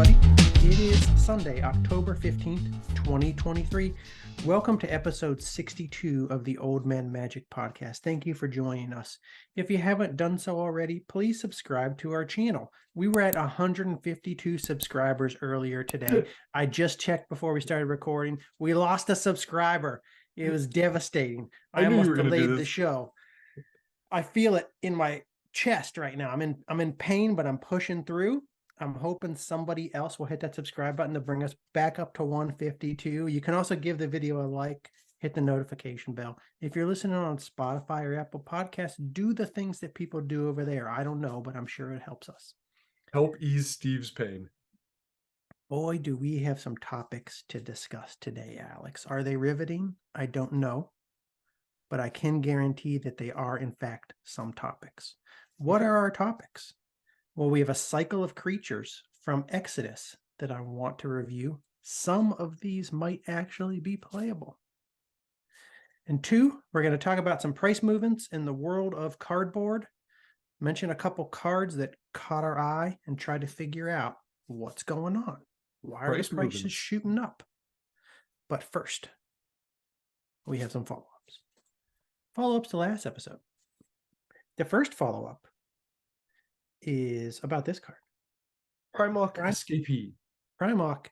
everybody. It is Sunday, October 15th, 2023. Welcome to episode 62 of the Old Man Magic podcast. Thank you for joining us. If you haven't done so already, please subscribe to our channel. We were at 152 subscribers earlier today. I just checked before we started recording. We lost a subscriber. It was devastating. I almost delayed the show. I feel it in my chest right now. I'm in pain, but I'm pushing through. I'm hoping somebody else will hit that subscribe button to bring us back up to 152. You can also give the video a like, hit the notification bell. If you're listening on Spotify or Apple Podcasts, do the things that people do over there. I don't know, but I'm sure it helps us. Help ease Steve's pain. Boy, do we have some topics to discuss today, Alex. Are they riveting? I don't know, but I can guarantee that they are, in fact, some topics. What are our topics? Well, we have a cycle of creatures from Exodus that I want to review. Some of these might actually be playable. And two, we're going to talk about some price movements in the world of cardboard, mention a couple cards that caught our eye, and try to figure out what's going on. Why are the prices shooting up? But first, we have some follow-ups. Follow-ups to last episode. The first follow-up is about this card. Primarch Escapee. Primarch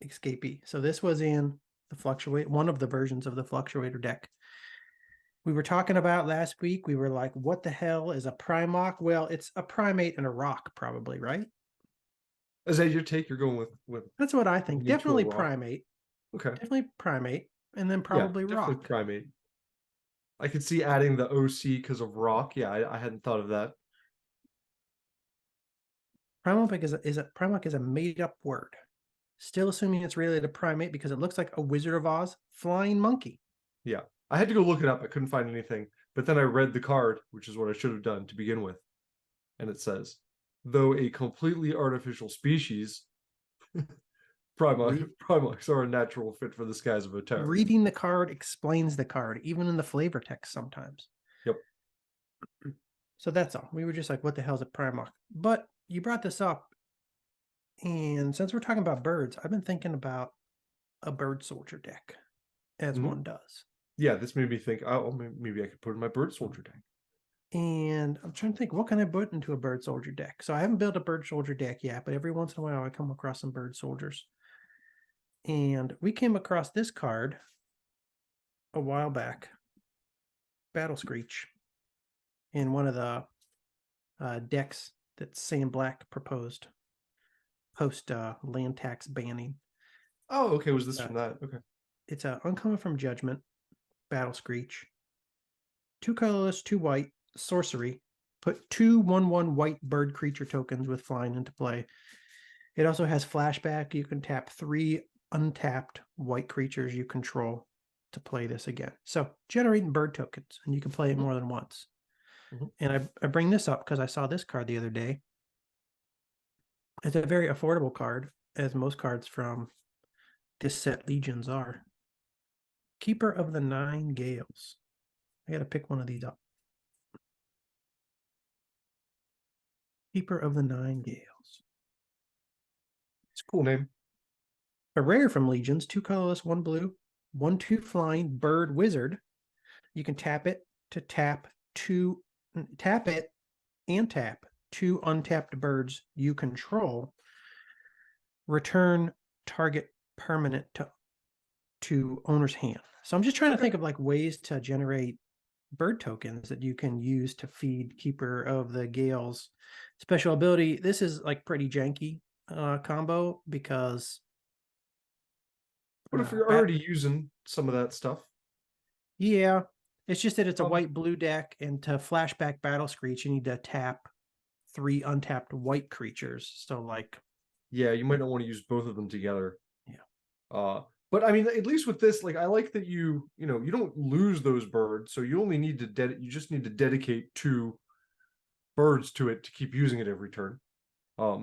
Escapee. So this was in the Fluctuate, one of the versions of the Fluctuator deck. We were talking about last week. We were like, what the hell is a Primarch? Well, it's a primate and a rock, probably, right? Is that your take? You're going with That's what I think. Definitely primate. Okay. Definitely primate, and then probably rock. Definitely primate. I could see adding the OC because of rock. Yeah, I hadn't thought of that. Primarch is a made-up word. Still assuming it's related to primate because it looks like a Wizard of Oz flying monkey. Yeah. I had to go look it up. I couldn't find anything. But then I read the card, which is what I should have done to begin with. And it says, though a completely artificial species, Primarchs are a natural fit for the skies of Atraxa. Reading the card explains the card, even in the flavor text sometimes. Yep. So that's all. We were just like, what the hell is a Primarch? But you brought this up, and since we're talking about birds, I've been thinking about a bird soldier deck, as one does. Yeah, this made me think, oh, maybe I could put in my bird soldier deck. And I'm trying to think, what can I put into a bird soldier deck? So I haven't built a bird soldier deck yet, but every once in a while I come across some bird soldiers. And we came across this card a while back, Battle Screech, in one of the decks that Sam Black proposed post land tax banning. Oh, okay. Was this from that? Okay. It's uncommon from Judgment, Battle Screech. 2 colorless, 2 white, sorcery. Put 2 1/1 white bird creature tokens with flying into play. It also has flashback. You can tap 3 untapped white creatures you control to play this again. So generating bird tokens, and you can play it more than once. And I bring this up because I saw this card the other day. It's a very affordable card, as most cards from this set Legions are. Keeper of the 9 Gales. I got to pick one of these up. Keeper of the 9 Gales. It's a cool name. A rare from Legions, 2 colorless, 1 blue, 1/2 flying bird wizard. You can tap it to tap it and tap 2 untapped birds you control. Return target permanent to owner's hand. So I'm just trying to think of like ways to generate bird tokens that you can use to feed Keeper of the Gales special ability. This is like pretty janky combo because what if you're already using some of that stuff? Yeah, it's just that it's a white-blue deck, and to flashback Battle Screech, you need to tap 3 untapped white creatures. So, like, yeah, you might not want to use both of them together. Yeah. But I mean, at least with this, like, I like that you don't lose those birds, so you only need to you just need to dedicate 2 birds to it to keep using it every turn.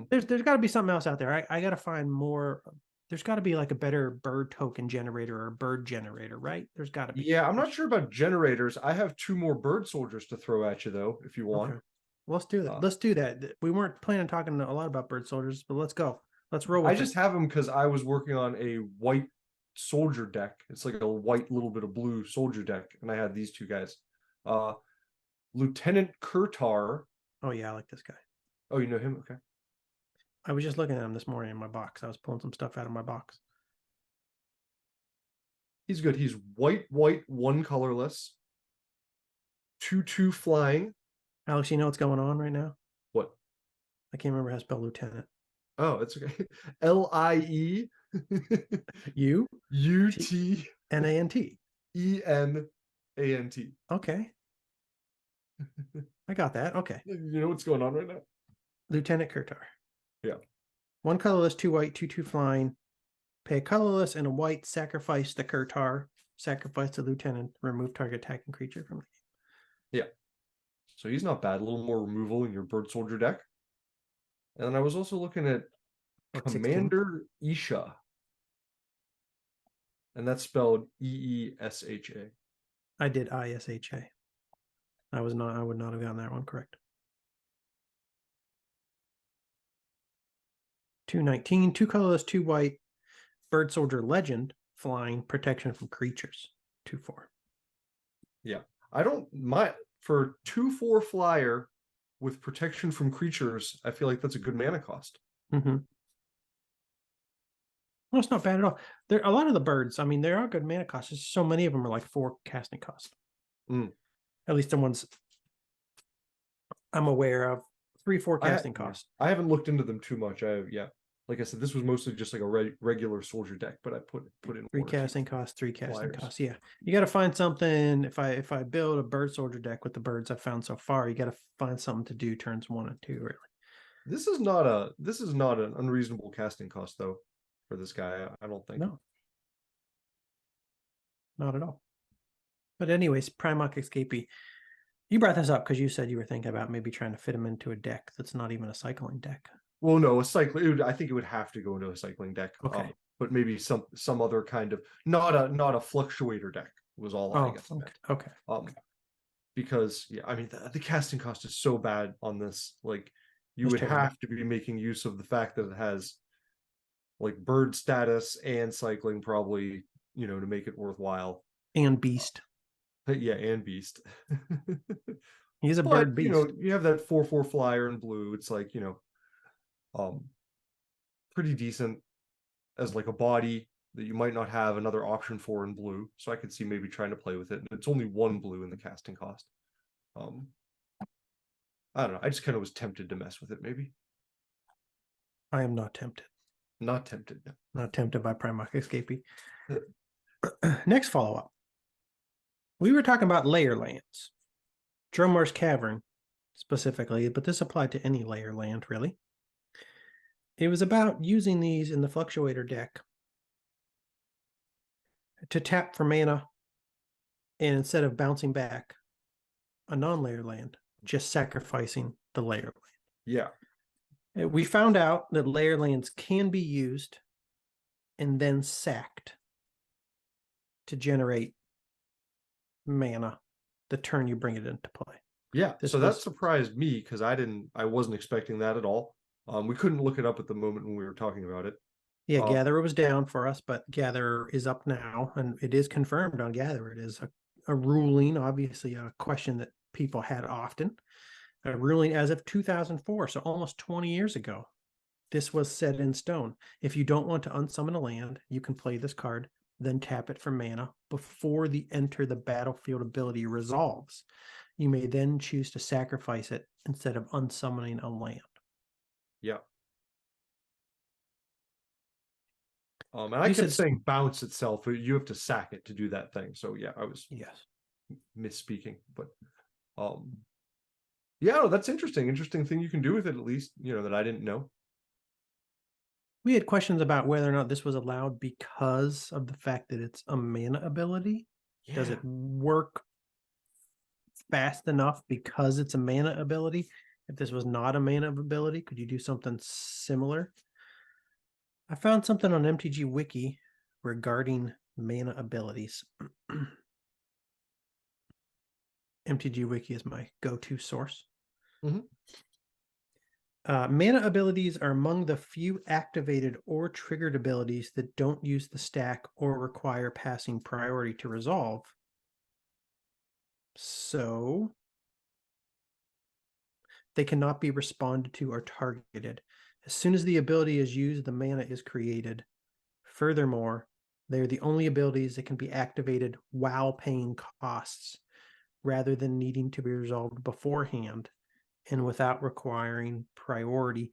There's got to be something else out there. I got to find more. There's got to be like a better bird token generator or bird generator, right? There's got to be. Yeah, I'm not sure about generators. I have 2 more bird soldiers to throw at you, though, if you want. Okay. Let's do that. Let's do that. We weren't planning on talking a lot about bird soldiers, but let's go. Let's roll I with just it. have him because I was working on a white soldier deck. It's like a white little bit of blue soldier deck, and I had these two guys. Uh Lieutenant Kurtar. Oh yeah, I like this guy. Oh, you know him? Okay. I was just looking at him this morning in my box. I was pulling some stuff out of my box. He's good. He's white, one colorless, 2/2 flying. Alex, you know what's going on right now? What? I can't remember how to spell lieutenant. Oh, it's okay. LIE U T UTENANT. Nant. Okay, I got that. Okay, You know what's going on right now? Lieutenant Kurtar. Yeah. One colorless, two white, 2/2 flying. Pay a colorless and a white. Sacrifice the Kurtar. Sacrifice the lieutenant. Remove target attacking creature from the game. Yeah. So he's not bad. A little more removal in your bird soldier deck. And then I was also looking at What 16? Commander Isha. And that's spelled EESHA. I did ISHA. I would not have gotten that one correct. 219, two colorless, two white, bird soldier legend, flying, protection from creatures. 2/4. Yeah. I don't my for 2/4 flyer with protection from creatures, I feel like that's a good mana cost. Mm-hmm. Well, it's not bad at all. There a lot of the birds, I mean, there are good mana costs. There's so many of them are like 4 casting costs. At least the ones I'm aware of. 3, 4 casting costs. I haven't looked into them too much. Like I said, this was mostly just like a regular soldier deck, but I put in 3 casting costs, 3 casting flyers. costs. Yeah, you got to find something. If I build a bird soldier deck with the birds I've found so far, you got to find something to do turns 1 and 2. Really, this is not an unreasonable casting cost though for this guy. I don't think. no, not at all. But anyways, Primarch Escapee. You brought this up because you said you were thinking about maybe trying to fit him into a deck that's not even a cycling deck. Well, no, a cycling. I think it would have to go into a cycling deck. Okay. But maybe some other kind of not a fluctuator deck was all I guess. Okay. Because yeah, I mean the casting cost is so bad on this. Like you That's would terrible. have to be making use of the fact that it has like bird status and cycling probably, to make it worthwhile. And beast. Yeah, and beast. He's a But bird beast. you have that 4/4 flyer in blue. It's like, pretty decent as like a body that you might not have another option for in blue. So I could see maybe trying to play with it. And it's only 1 blue in the casting cost. I don't know. I just kind of was tempted to mess with it, maybe. I am not tempted. Not tempted. No. Not tempted by Primarch Escapee. Next follow-up. We were talking about layer lands. Dromar's Cavern specifically, but this applied to any layer land, really. It was about using these in the Fluctuator deck to tap for mana, and instead of bouncing back a non-layer land, just sacrificing the layer land. Yeah. We found out that layer lands can be used and then sacked to generate mana the turn you bring it into play. Yeah. So that surprised me because I wasn't expecting that at all. We couldn't look it up at the moment when we were talking about it. Yeah, Gatherer was down for us, but Gatherer is up now, and it is confirmed on Gatherer. It is a ruling, obviously a question that people had often. A ruling as of 2004, so almost 20 years ago. This was set in stone. If you don't want to unsummon a land, you can play this card, then tap it for mana before the enter the battlefield ability resolves. You may then choose to sacrifice it instead of unsummoning a land. Yeah. And I kept saying bounce itself. You have to sack it to do that thing. So yeah, I was misspeaking. But yeah, no, that's interesting. Interesting thing you can do with it, at least, that I didn't know. We had questions about whether or not this was allowed because of the fact that it's a mana ability. Yeah. Does it work fast enough because it's a mana ability? If this was not a mana ability, could you do something similar? I found something on MTG Wiki regarding mana abilities. MTG Wiki is my go-to source. Mana abilities are among the few activated or triggered abilities that don't use the stack or require passing priority to resolve. So they cannot be responded to or targeted. As soon as the ability is used, the mana is created. Furthermore, they are the only abilities that can be activated while paying costs, rather than needing to be resolved beforehand and without requiring priority.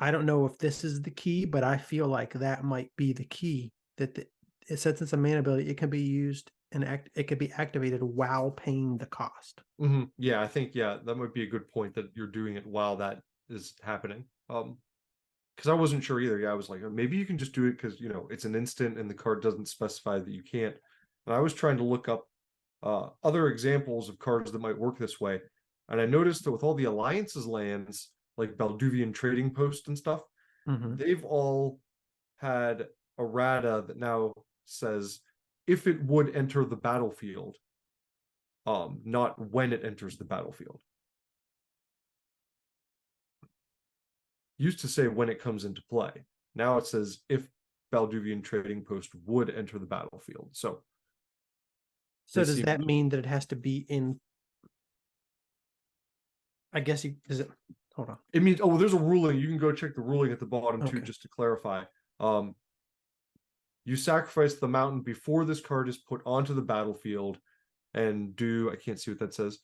I don't know if this is the key, but I feel like that might be the key. Since it's a mana ability, it can be used and it could be activated while paying the cost. Yeah, I think that might be a good point that you're doing it while that is happening. Because I wasn't sure either. Yeah, I was like, maybe you can just do it because it's an instant and the card doesn't specify that you can't. And I was trying to look up other examples of cards that might work this way, and I noticed that with all the alliances lands like Balduvian Trading Post and stuff, they've all had errata that now says if it would enter the battlefield, not when it enters the battlefield. Used to say when it comes into play. Now it says if Balduvian Trading Post would enter the battlefield. So does that mean that it has to be in? I guess does it? Hold on. It means there's a ruling. You can go check the ruling at the bottom too, just to clarify. You sacrifice the mountain before this card is put onto the battlefield, and I can't see what that says.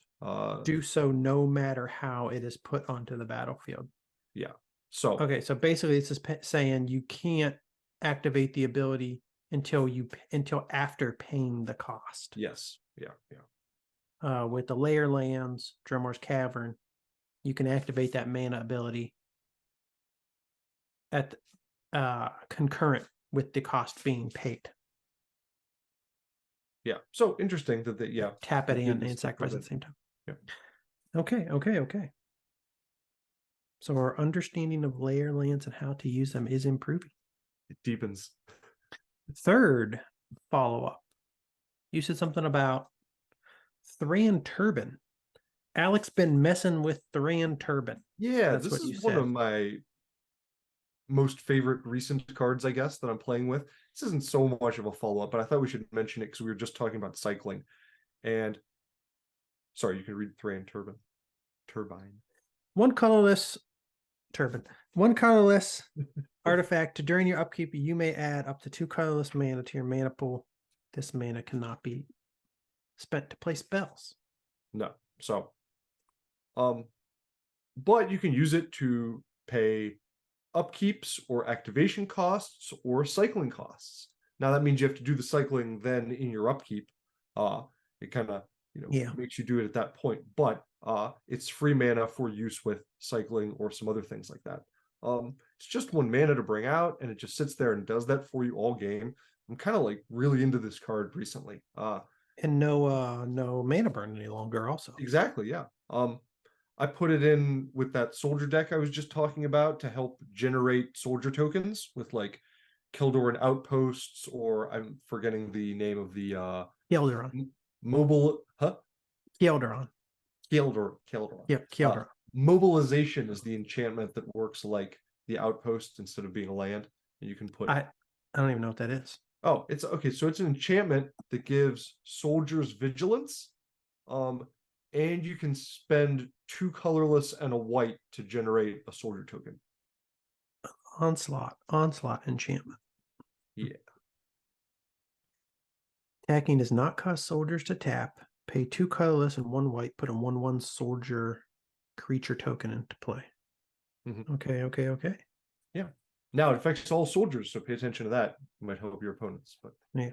Do so no matter how it is put onto the battlefield. Yeah. So so basically, it's just saying you can't activate the ability until after paying the cost. Yes. Yeah. With the layer lands, Drummer's Cavern, you can activate that mana ability at concurrent with the cost being paid. Yeah. So interesting that tap it in and sacrifice at the same time. Yeah. Okay. So our understanding of layer lands and how to use them is improving. It deepens. Third follow-up. You said something about Thran Turban. Alex been messing with Thran Turban. Yeah, this is one of my most favorite recent cards, I guess, that I'm playing with. This isn't so much of a follow-up, but I thought we should mention it because we were just talking about cycling. And sorry, you can read Thran Turbine. One colorless artifact. During your upkeep, you may add up to 2 colorless mana to your mana pool. This mana cannot be spent to play spells. No. So, but you can use it to pay upkeeps or activation costs or cycling costs. Now that means you have to do the cycling then in your upkeep. It kind of makes you do it at that point, but it's free mana for use with cycling or some other things like that. It's just 1 mana to bring out, and it just sits there and does that for you all game. I'm kind of like really into this card recently. And no mana burn any longer also. Exactly, yeah. I put it in with that soldier deck I was just talking about to help generate soldier tokens with like Kildoran outposts, or I'm forgetting the name of the Kildoran. Kildoran. Yeah, Kildoran. Mobilization is the enchantment that works like the outpost instead of being a land. And you can put I don't even know what that is. Oh, it's okay. So it's an enchantment that gives soldiers vigilance. And you can spend 2 colorless and a white to generate a soldier token. Onslaught enchantment. Yeah. Attacking does not cost soldiers to tap. Pay 2 colorless and 1 white. Put a 1/1 soldier creature token into play. Okay. Yeah. Now it affects all soldiers, so pay attention to that. It might help your opponents, but yeah.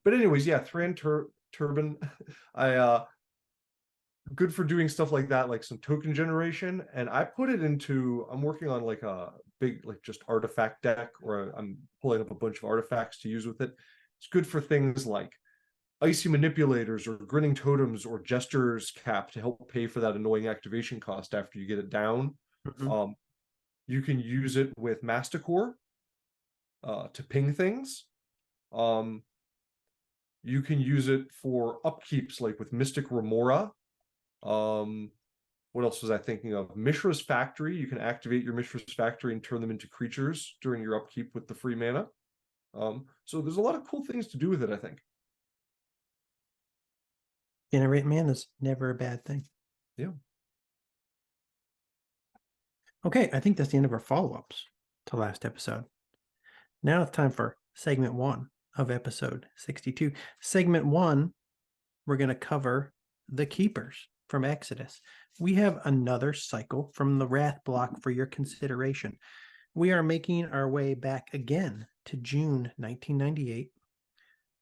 But anyways, yeah, Thran Turban. Good for doing stuff like that, like some token generation. And I put it into, I'm working on like a big, like just artifact deck, or I'm pulling up a bunch of artifacts to use with it. It's good for things like Icy Manipulators or Grinning Totems or Jester's Cap to help pay for that annoying activation cost after you get it down. You can use it with Masticore to ping things. You can use it for upkeeps like with Mystic Remora. What else was I thinking of? Mishra's Factory. You can activate your Mishra's Factory and turn them into creatures during your upkeep with the free mana. So there's a lot of cool things to do with it, I think. Generate mana is never a bad thing. Yeah. Okay, I think that's the end of our follow-ups to last episode. Now it's time for segment 1 of episode 62. Segment 1, we're going to cover the Keepers from Exodus. We have another cycle from the Wrath block for your consideration. We are making our way back again to June 1998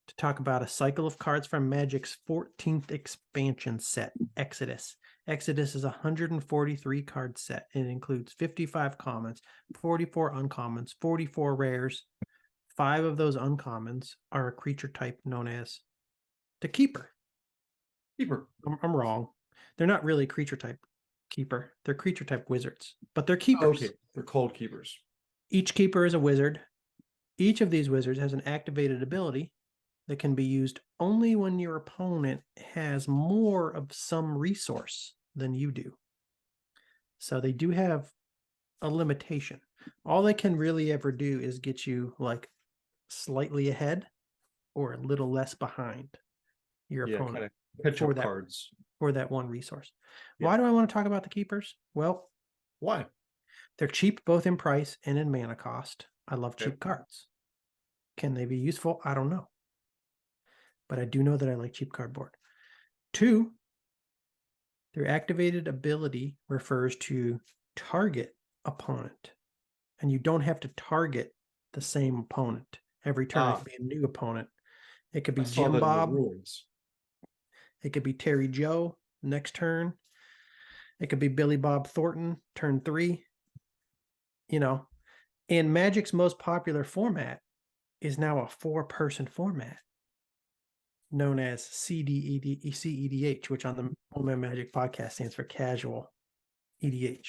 to talk about a cycle of cards from Magic's 14th expansion set, Exodus. Exodus is a 143 card set. It includes 55 commons, 44 uncommons, 44 rares. 5 of those uncommons are a creature type known as the Keeper. Keeper. I'm wrong. They're not really creature type Keeper. They're creature type wizards, but they're keepers. Okay, they're called keepers. Each keeper is a wizard. Each of these wizards has an activated ability that can be used only when your opponent has more of some resource than you do. So they do have a limitation. All they can really ever do is get you like slightly ahead or a little less behind your opponent kind of catch for up that cards. for that one resource. Yeah. Why do I want to talk about the keepers? Well, Why? they're cheap both in price and in mana cost. I love Okay. cheap cards. Can they be useful? I don't know. But I do know that I like cheap cardboard. 2, their activated ability refers to target opponent. And you don't have to target the same opponent every turn. It could be a new opponent. It could be I saw Jim that in the Bob. ruins. It could be Terry Joe next turn. It could be Billy Bob Thornton, turn 3. You know, and Magic's most popular format is now a 4-person format known as CEDH, which on the Moment Magic podcast stands for casual EDH.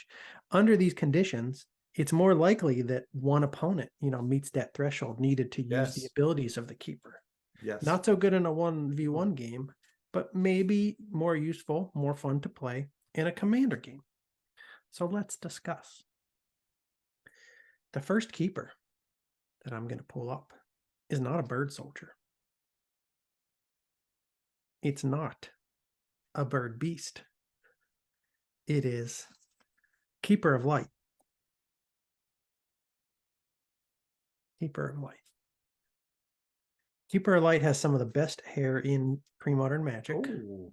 Under these conditions, it's more likely that one opponent, meets that threshold needed to use the abilities of the keeper. Yes. Not so good in a 1v1 game, but maybe more useful, more fun to play in a commander game. So let's discuss. The first keeper that I'm going to pull up is not a bird soldier. It's not a bird beast. It is Keeper of Light. Keeper of Light. Keeper of Light has some of the best hair in premodern Magic. Oh.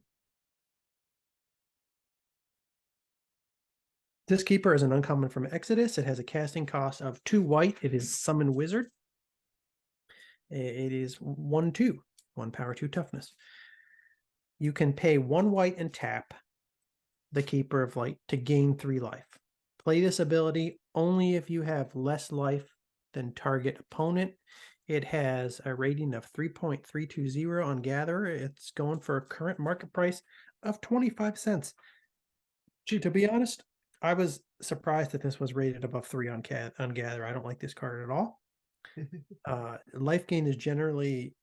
This keeper is an uncommon from Exodus. It has a casting cost of 2 white. It is Summon Wizard. It is 1/2, 1 power, 2 toughness. You can pay 1 white and tap the Keeper of Light to gain 3 life. Play this ability only if you have less life than target opponent. It has a rating of 3.320 on Gatherer. It's going for a current market price of 25 cents. Gee, to be honest, I was surprised that this was rated above 3 on Gatherer. I don't like this card at all. Life gain is generally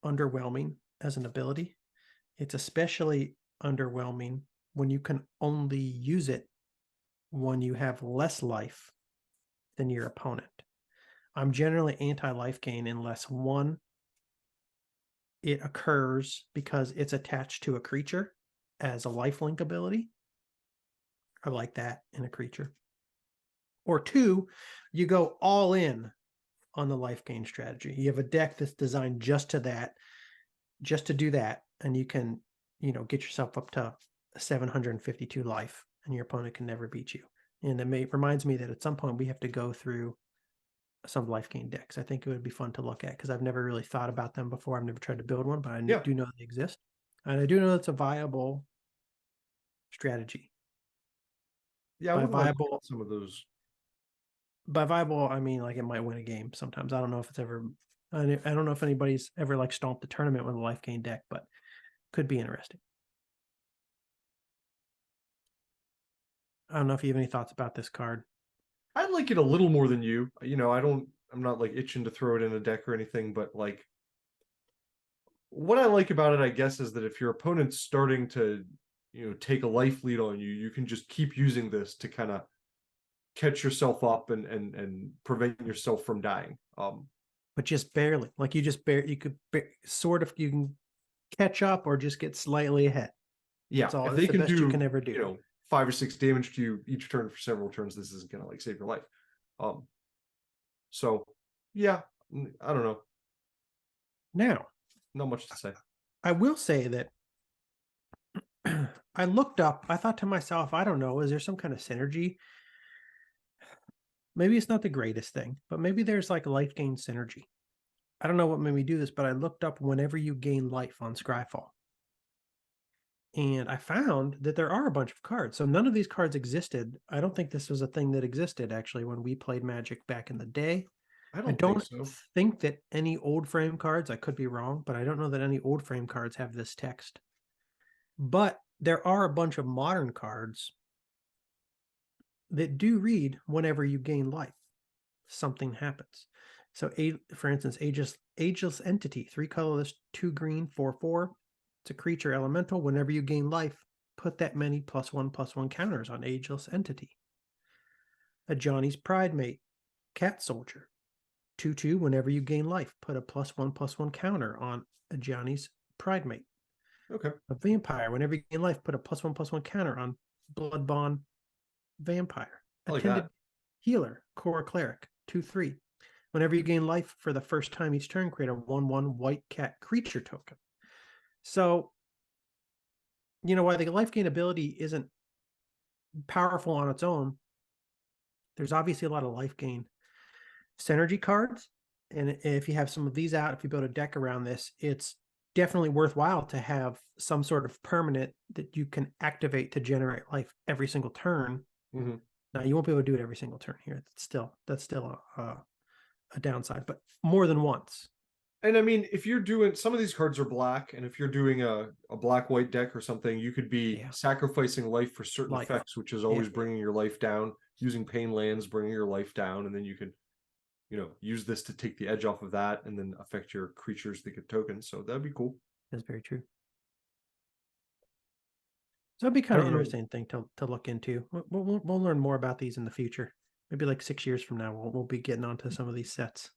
underwhelming as an ability. It's especially underwhelming when you can only use it when you have less life than your opponent. I'm generally anti-life gain unless 1, it occurs because it's attached to a creature as a lifelink ability. I like that in a creature. Or 2, you go all in on the life gain strategy. You have a deck that's designed just to do that, and you can, get yourself up to 752 life, and your opponent can never beat you. And it reminds me that at some point we have to go through some life gain decks. I think it would be fun to look at because I've never really thought about them before. I've never tried to build one, but I do know they exist. And I do know it's a viable strategy. Yeah, I would like some of those. By viable, I mean like it might win a game sometimes. I don't know if it's ever. I don't know if anybody's ever like stomped the tournament with a life gain deck, but could be interesting. I don't know if you have any thoughts about this card. I like it a little more than you. I'm not like itching to throw it in a deck or anything, but like what I like about it, I guess, is that if your opponent's starting to take a life lead on you, you can just keep using this to kind of catch yourself up and prevent yourself from dying. But just barely. Like you just you could sort of, you can catch up or just get slightly ahead. Yeah, That's all. if That's they the can best you do, can ever do. 5 or 6 damage to you each turn for several turns, this isn't gonna like save your life. Um, so yeah, I don't know, Now, not much to say. I will say that I looked up, I thought to myself, I don't know, is there some kind of synergy? Maybe it's not the greatest thing, but maybe there's like life gain synergy. I don't know what made me do this, but I looked up whenever you gain life on Scryfall. And I found that there are a bunch of cards. So none of these cards existed. I don't think this was a thing that existed actually when we played Magic back in the day. I I don't think don't so. think that any old frame cards, I could be wrong, but I don't know that any old frame cards have this text. But there are a bunch of modern cards that do read whenever you gain life, something happens. So, for instance, Ageless Entity, 3 colorless, 2 green, 4/4. It's a creature elemental. Whenever you gain life, put that many +1/+1 counters on Ageless Entity. A Johnny's Pride Mate, Cat Soldier, 2/2. Whenever you gain life, put a +1/+1 counter on a Johnny's Pride Mate. Okay. A Vampire, whenever you gain life, put a +1/+1 counter on Blood Bond Vampire. I like Attended that. Healer, Core Cleric, 2/3. Whenever you gain life for the first time each turn, create a 1/1 white cat creature token. So, while the life gain ability isn't powerful on its own, there's obviously a lot of life gain synergy cards. And if you have some of these out, if you build a deck around this, it's definitely worthwhile to have some sort of permanent that you can activate to generate life every single turn. Mm-hmm. Now, you won't be able to do it every single turn here. That's still a downside, but more than once. And I mean, if you're doing, some of these cards are black, and if you're doing a black white deck or something, you could be Yeah, sacrificing life for certain life. effects, which is Yeah, always bringing your life down. Using pain lands, bringing your life down, and then you could, use this to take the edge off of that, and then affect your creatures that get tokens. So that'd be cool. that's very true. So it'd be I kind of don't know. interesting thing to look into. We'll learn more about these in the future. Maybe like 6 years from now, we'll be getting onto some of these sets.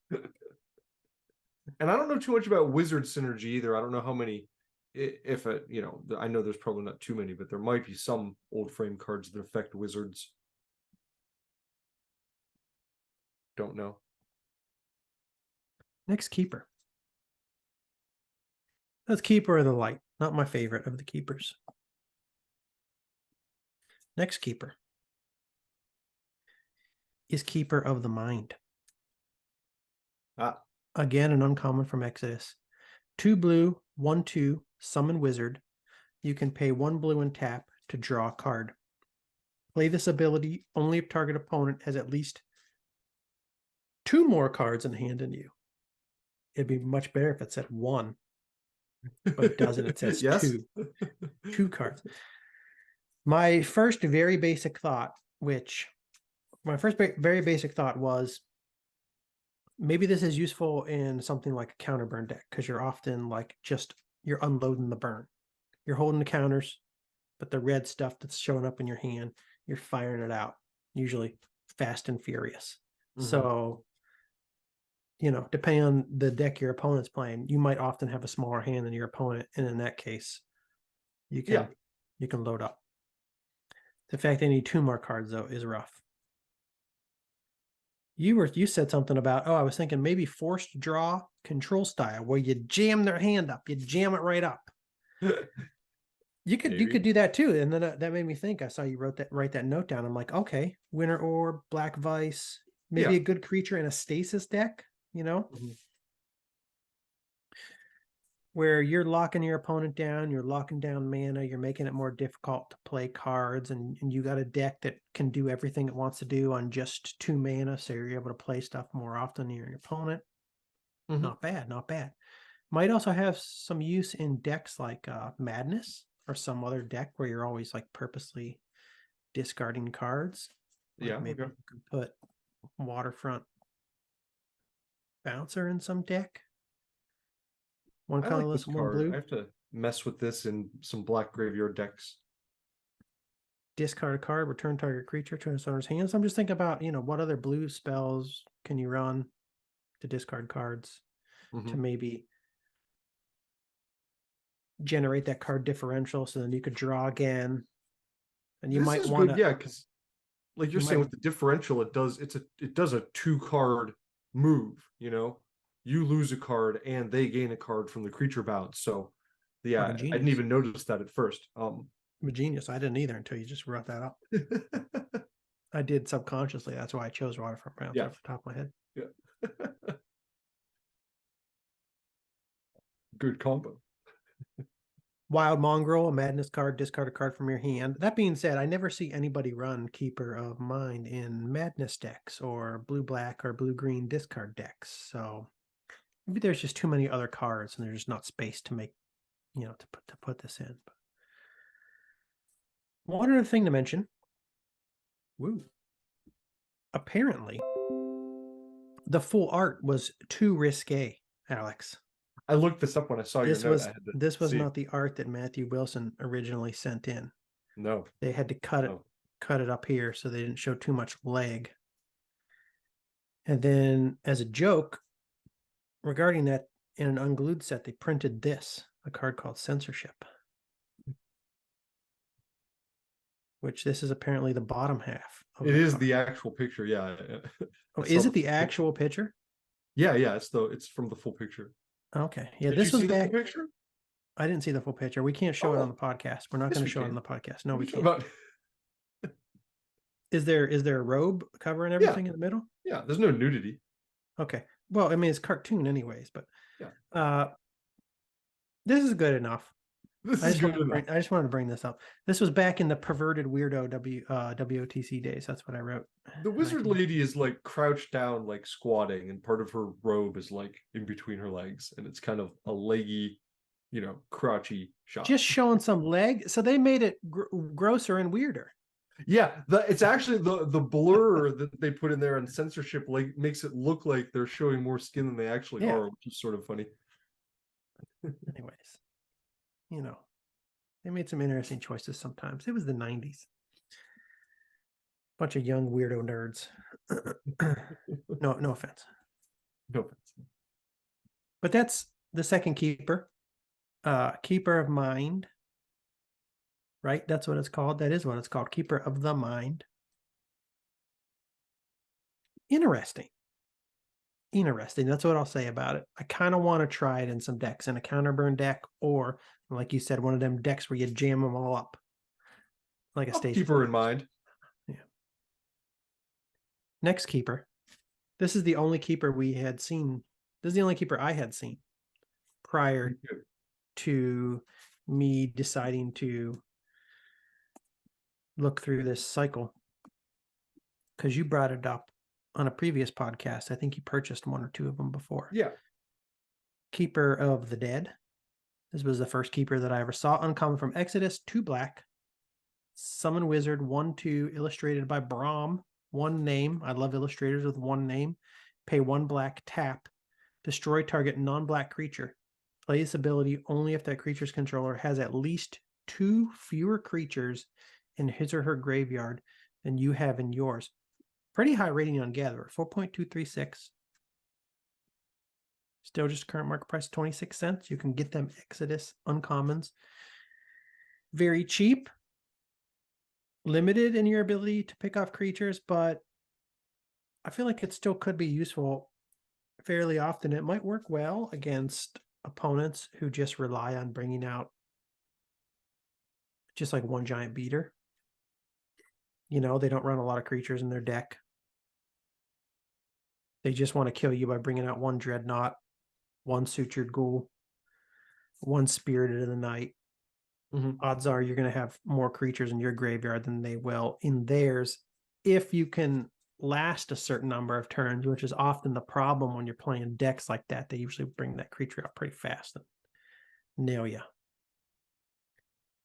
And I don't know too much about wizard synergy either. I don't know how many, if it, I know there's probably not too many, but there might be some old frame cards that affect wizards. Don't know. Next, Keeper. That's Keeper of the Light. Not my favorite of the Keepers. Next Keeper is Keeper of the Mind. Ah, Again, an uncommon from Exodus. 2 blue, 1/2, summon wizard. You can pay 1 blue and tap to draw a card. Play this ability only if target opponent has at least 2 more cards in hand than you. It'd be much better if it said 1, but it doesn't. It says yes. 2. 2 cards. My first very basic thought was maybe this is useful in something like a counter burn deck, because you're often like you're unloading the burn. You're holding the counters, but the red stuff that's showing up in your hand, you're firing it out, usually fast and furious. Mm-hmm. So, depending on the deck your opponent's playing, you might often have a smaller hand than your opponent, and in that case, you can load up. The fact they need 2 more cards though is rough. You said something about, I was thinking maybe forced draw control style, where you jam their hand up, you jam it right up. You could do that too, and then that made me think. I saw you write that note down. I'm like, okay, Winter Orb, Black Vice, maybe a good creature in a stasis deck, Mm-hmm. where you're locking your opponent down, you're locking down mana, you're making it more difficult to play cards, and you got a deck that can do everything it wants to do on just 2 mana, so you're able to play stuff more often than your opponent. Mm-hmm. Not bad, not bad. Might also have some use in decks like Madness or some other deck where you're always like purposely discarding cards. Like maybe you could put Waterfront Bouncer in some deck. 1 I like colorless, this 1 card. blue. I have to mess with this in some black graveyard decks. discard a card, return target creature to its owner's hands. I'm just thinking about, what other blue spells can you run to discard cards to maybe generate that card differential so then you could draw again. And you This might is want good, to, yeah, because like you're you saying might, with the differential, it does a 2 card move, you know. You lose a card and they gain a card from the creature bounce. So fucking yeah, I didn't genius. even notice that at first. I'm a genius. I didn't either until you just brought that up. I did subconsciously. That's why I chose Waterfront Browns Yeah. off the top of my head. Yeah. Good combo. Wild Mongrel, a madness card, discard a card from your hand. That being said, I never see anybody run Keeper of Mind in madness decks or blue-black or blue-green discard decks. So maybe there's just too many other cards and there's just not space to make, to put this in. But one other thing to mention. Woo. Apparently, the full art was too risque, Alex. I looked this up when I saw your This note. was I had to this was see. not the art that Matthew Wilson originally sent in. No. They had to cut it up here so they didn't show too much leg. And then as a joke regarding that, in an unglued set, they printed this, a card called Censorship, which this is apparently the bottom half of It is card. the actual picture, yeah. Oh, is it the actual picture? Yeah, it's from the full picture. Okay. Yeah, Did this you was see the full back. picture? I didn't see the full picture. We can't show it on the podcast. We're not Yes, going to we show it on can. the podcast. No, What we are you can't. talking about? Is there a robe covering everything in the middle? Yeah, there's no nudity. Okay. Well, I mean, it's cartoon anyways, but Yeah. This is good enough. This is good enough. I just wanted to bring this up. This was back in the perverted weirdo WOTC days. That's what I wrote. The wizard lady is like crouched down, like squatting, and part of her robe is like in between her legs, and it's kind of a leggy, crouchy shot. Just showing some leg. So they made it grosser and weirder. Yeah, it's actually the blur that they put in there and censorship like makes it look like they're showing more skin than they actually are, which is sort of funny. Anyways, they made some interesting choices sometimes. It was the 90s. Bunch of young weirdo nerds. No offense. No offense. But that's the second keeper. Keeper of Mind. Right? That's what it's called. That is what it's called. Keeper of the Mind. Interesting. That's what I'll say about it. I kind of want to try it in some decks, in a counterburn deck, or like you said, one of them decks where you jam them all up. Like a station. Keep her in mind. Yeah. Next keeper. This is the only keeper we had seen. This is the only keeper I had seen prior to me deciding to look through this cycle. Because you brought it up on a previous podcast. I think you purchased one or two of them before. Yeah. Keeper of the Dead. This was the first keeper that I ever saw. Uncommon from Exodus, 2 black. Summon Wizard, 1/2, illustrated by Brahm. 1 name. I love illustrators with 1 name. Pay 1 black, tap. Destroy target non-black creature. Play this ability only if that creature's controller has at least 2 fewer creatures in his or her graveyard than you have in yours. Pretty high rating on Gatherer, 4.236. Still just current market price, 26 cents. You can get them Exodus uncommons. Very cheap. Limited in your ability to pick off creatures, but I feel like it still could be useful fairly often. It might work well against opponents who just rely on bringing out just like 1 giant beater. They don't run a lot of creatures in their deck. They just want to kill you by bringing out 1 Dreadnought, 1 Sutured Ghoul, 1 Spirited of the Night. Odds are you're going to have more creatures in your graveyard than they will in theirs if you can last a certain number of turns, which is often the problem when you're playing decks like that. They usually bring that creature up pretty fast and nail you.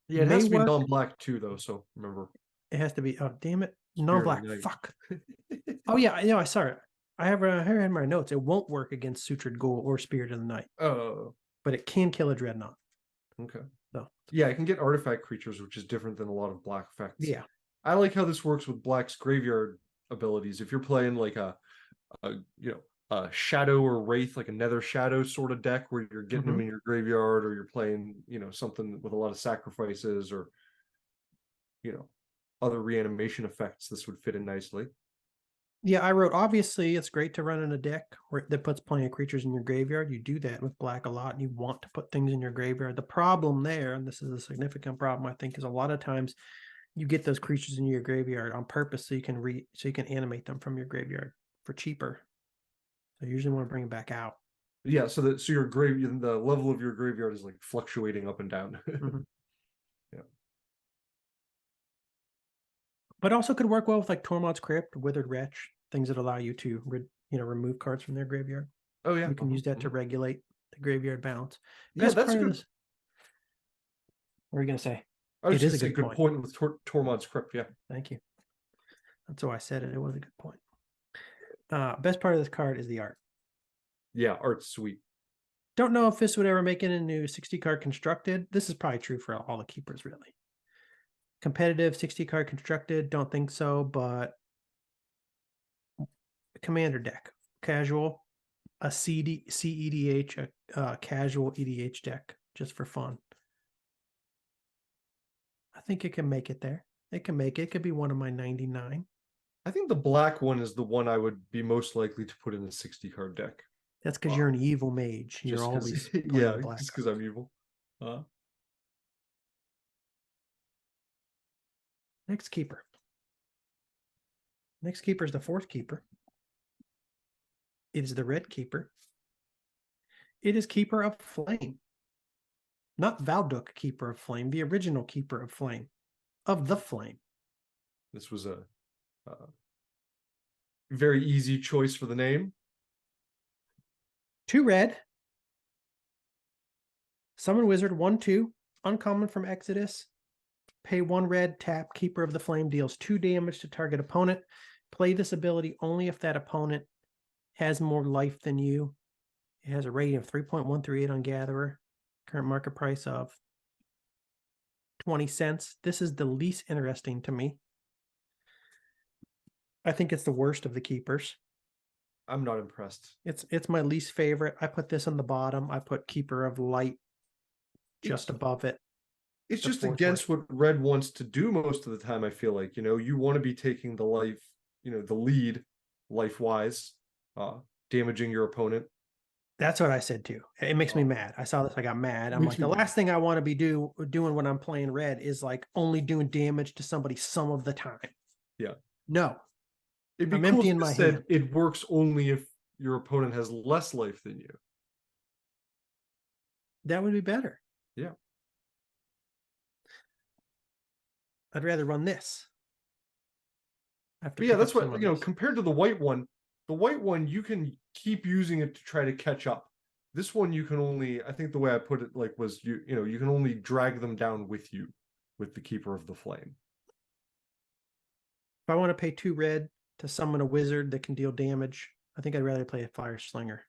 Yeah, it has to be non-black too, though, so remember. It has to be, oh, damn it. Non-black, fuck. Oh, yeah, I saw it. I have in my notes. It won't work against Sutured Ghoul or Spirit of the Night. Oh. But it can kill a Dreadnought. Okay. So yeah, it can get artifact creatures, which is different than a lot of black effects. Yeah. I like how this works with Black's graveyard abilities. If you're playing like a a shadow or wraith, like a nether shadow sort of deck where you're getting them Mhm. in your graveyard, or you're playing, something with a lot of sacrifices, or other reanimation effects, this would fit in nicely. Yeah, I wrote, obviously, it's great to run in a deck that puts plenty of creatures in your graveyard. You do that with Black a lot, and you want to put things in your graveyard. The problem there, and this is a significant problem, I think, is a lot of times you get those creatures in your graveyard on purpose so you can animate them from your graveyard for cheaper. So you usually want to bring them back out. Yeah, so your grave the level of your graveyard is like fluctuating up and down. Mhm. Yeah. But also could work well with like Tormod's Crypt, Withered Wretch, things that allow you to remove cards from their graveyard. Oh yeah. You can use that to regulate the graveyard balance. Yeah, Best that's a part of good. this, what are you going to say? I was It just is gonna a say good good point. point with Tormod's Crypt. Yeah. Thank you. That's why I said it. It was a good point. Best part of this card is the art. Yeah, art's sweet. Don't know if this would ever make it into 60 card constructed. This is probably true for all the keepers, really. Competitive 60 card constructed, don't think so, but commander deck, casual, a CEDH, a casual EDH deck, just for fun. I think it can make it there. It can make it. It could be one of my 99. I think the black one is the one I would be most likely to put in a 60 card deck. That's because you're an evil mage. You're Just because, always yeah, playing black. just because I'm evil. Next keeper. Next keeper is the fourth keeper. It is the red keeper. It is Keeper of Flame. Not Valduk Keeper of Flame, the original Keeper of Flame. Of the Flame. This was a very easy choice for the name. 2 red. Summon Wizard, 1/2. Uncommon from Exodus. Pay 1 red, tap. Keeper of the Flame deals 2 damage to target opponent. Play this ability only if that opponent has more life than you. It has a rating of 3.138 on Gatherer. Current market price of 20 cents. This is the least interesting to me. I think it's the worst of the keepers. I'm not impressed. It's my least favorite. I put this on the bottom. I put Keeper of Light just above it. It's The just fourth against worst. what red wants to do most of the time. I feel like, you want to be taking the life, the lead life wise, damaging your opponent. That's what I said too. It makes me mad. I saw this, I got mad. I'm Me like, the too. last thing I want to be doing when I'm playing red is like only doing damage to somebody some of the time. Yeah. No. It'd be I'm cool if emptying it my said hand. it works only if your opponent has less life than you. That would be better. Yeah. I'd rather run this. I have to But yeah, pick that's up some what, of these. compared to the white one, you can keep using it to try to catch up. This one, you can only, I think the way I put it, like, was you can only drag them down with you with the Keeper of the Flame. If I want to pay 2 red to summon a wizard that can deal damage, I think I'd rather play a Fire Slinger.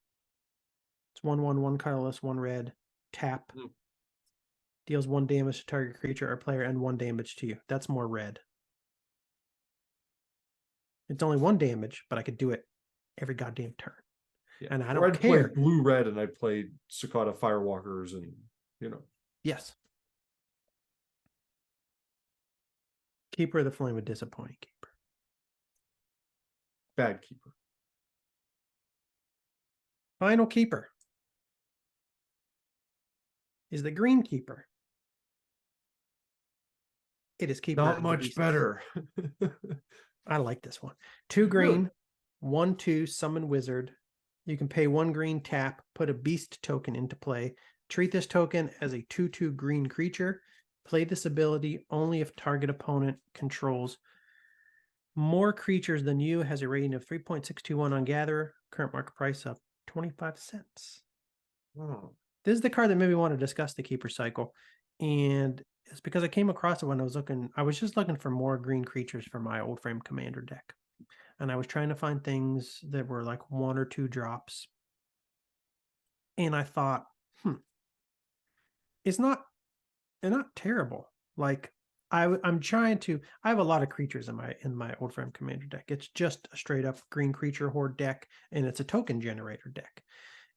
It's 1/1, 1 colorless, 1 red, tap. Deals 1 damage to target creature or player and 1 damage to you. That's more red. It's only 1 damage, but I could do it every goddamn turn. Yeah. And I Or don't I'd play care. blue-red and I'd play Cicada Firewalkers and, Yes. Keeper of the Flame, a disappointing keeper. bad keeper. Final keeper is the green keeper. It is Keeper Not of the much Beasts. better. I like this one. 2 green, 1/2, summon wizard. You can pay 1 green, tap, put a beast token into play. Treat this token as a 2/2 green creature. Play this ability only if target opponent controls more creatures than you. Has a rating of 3.621 on Gatherer. Current market price of 25 cents. Oh. This is the card that made me want to discuss the keeper cycle. And it's because I came across it when I was just looking for more green creatures for my old frame commander deck. And I was trying to find things that were like 1 or 2 drops. And I thought, it's not, they're not terrible. Like, I'm trying to. I have a lot of creatures in my old frame commander deck. It's just a straight up green creature horde deck, and it's a token generator deck.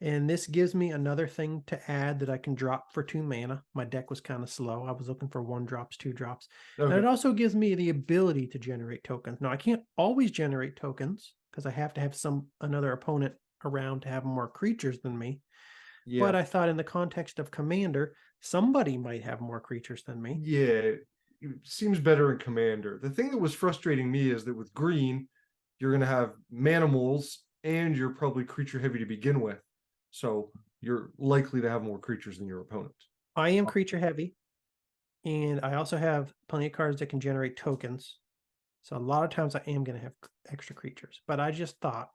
And this gives me another thing to add that I can drop for 2 mana. My deck was kind of slow. I was looking for 1 drops, 2 drops. And Okay. it also gives me the ability to generate tokens. Now I can't always generate tokens because I have to have another opponent around to have more creatures than me. Yeah. But I thought in the context of Commander, somebody might have more creatures than me. Yeah. It seems better in Commander. The thing that was frustrating me is that with green, you're going to have manimals and you're probably creature heavy to begin with. So you're likely to have more creatures than your opponent. I am creature heavy, and I also have plenty of cards that can generate tokens. So a lot of times I am going to have extra creatures. But I just thought,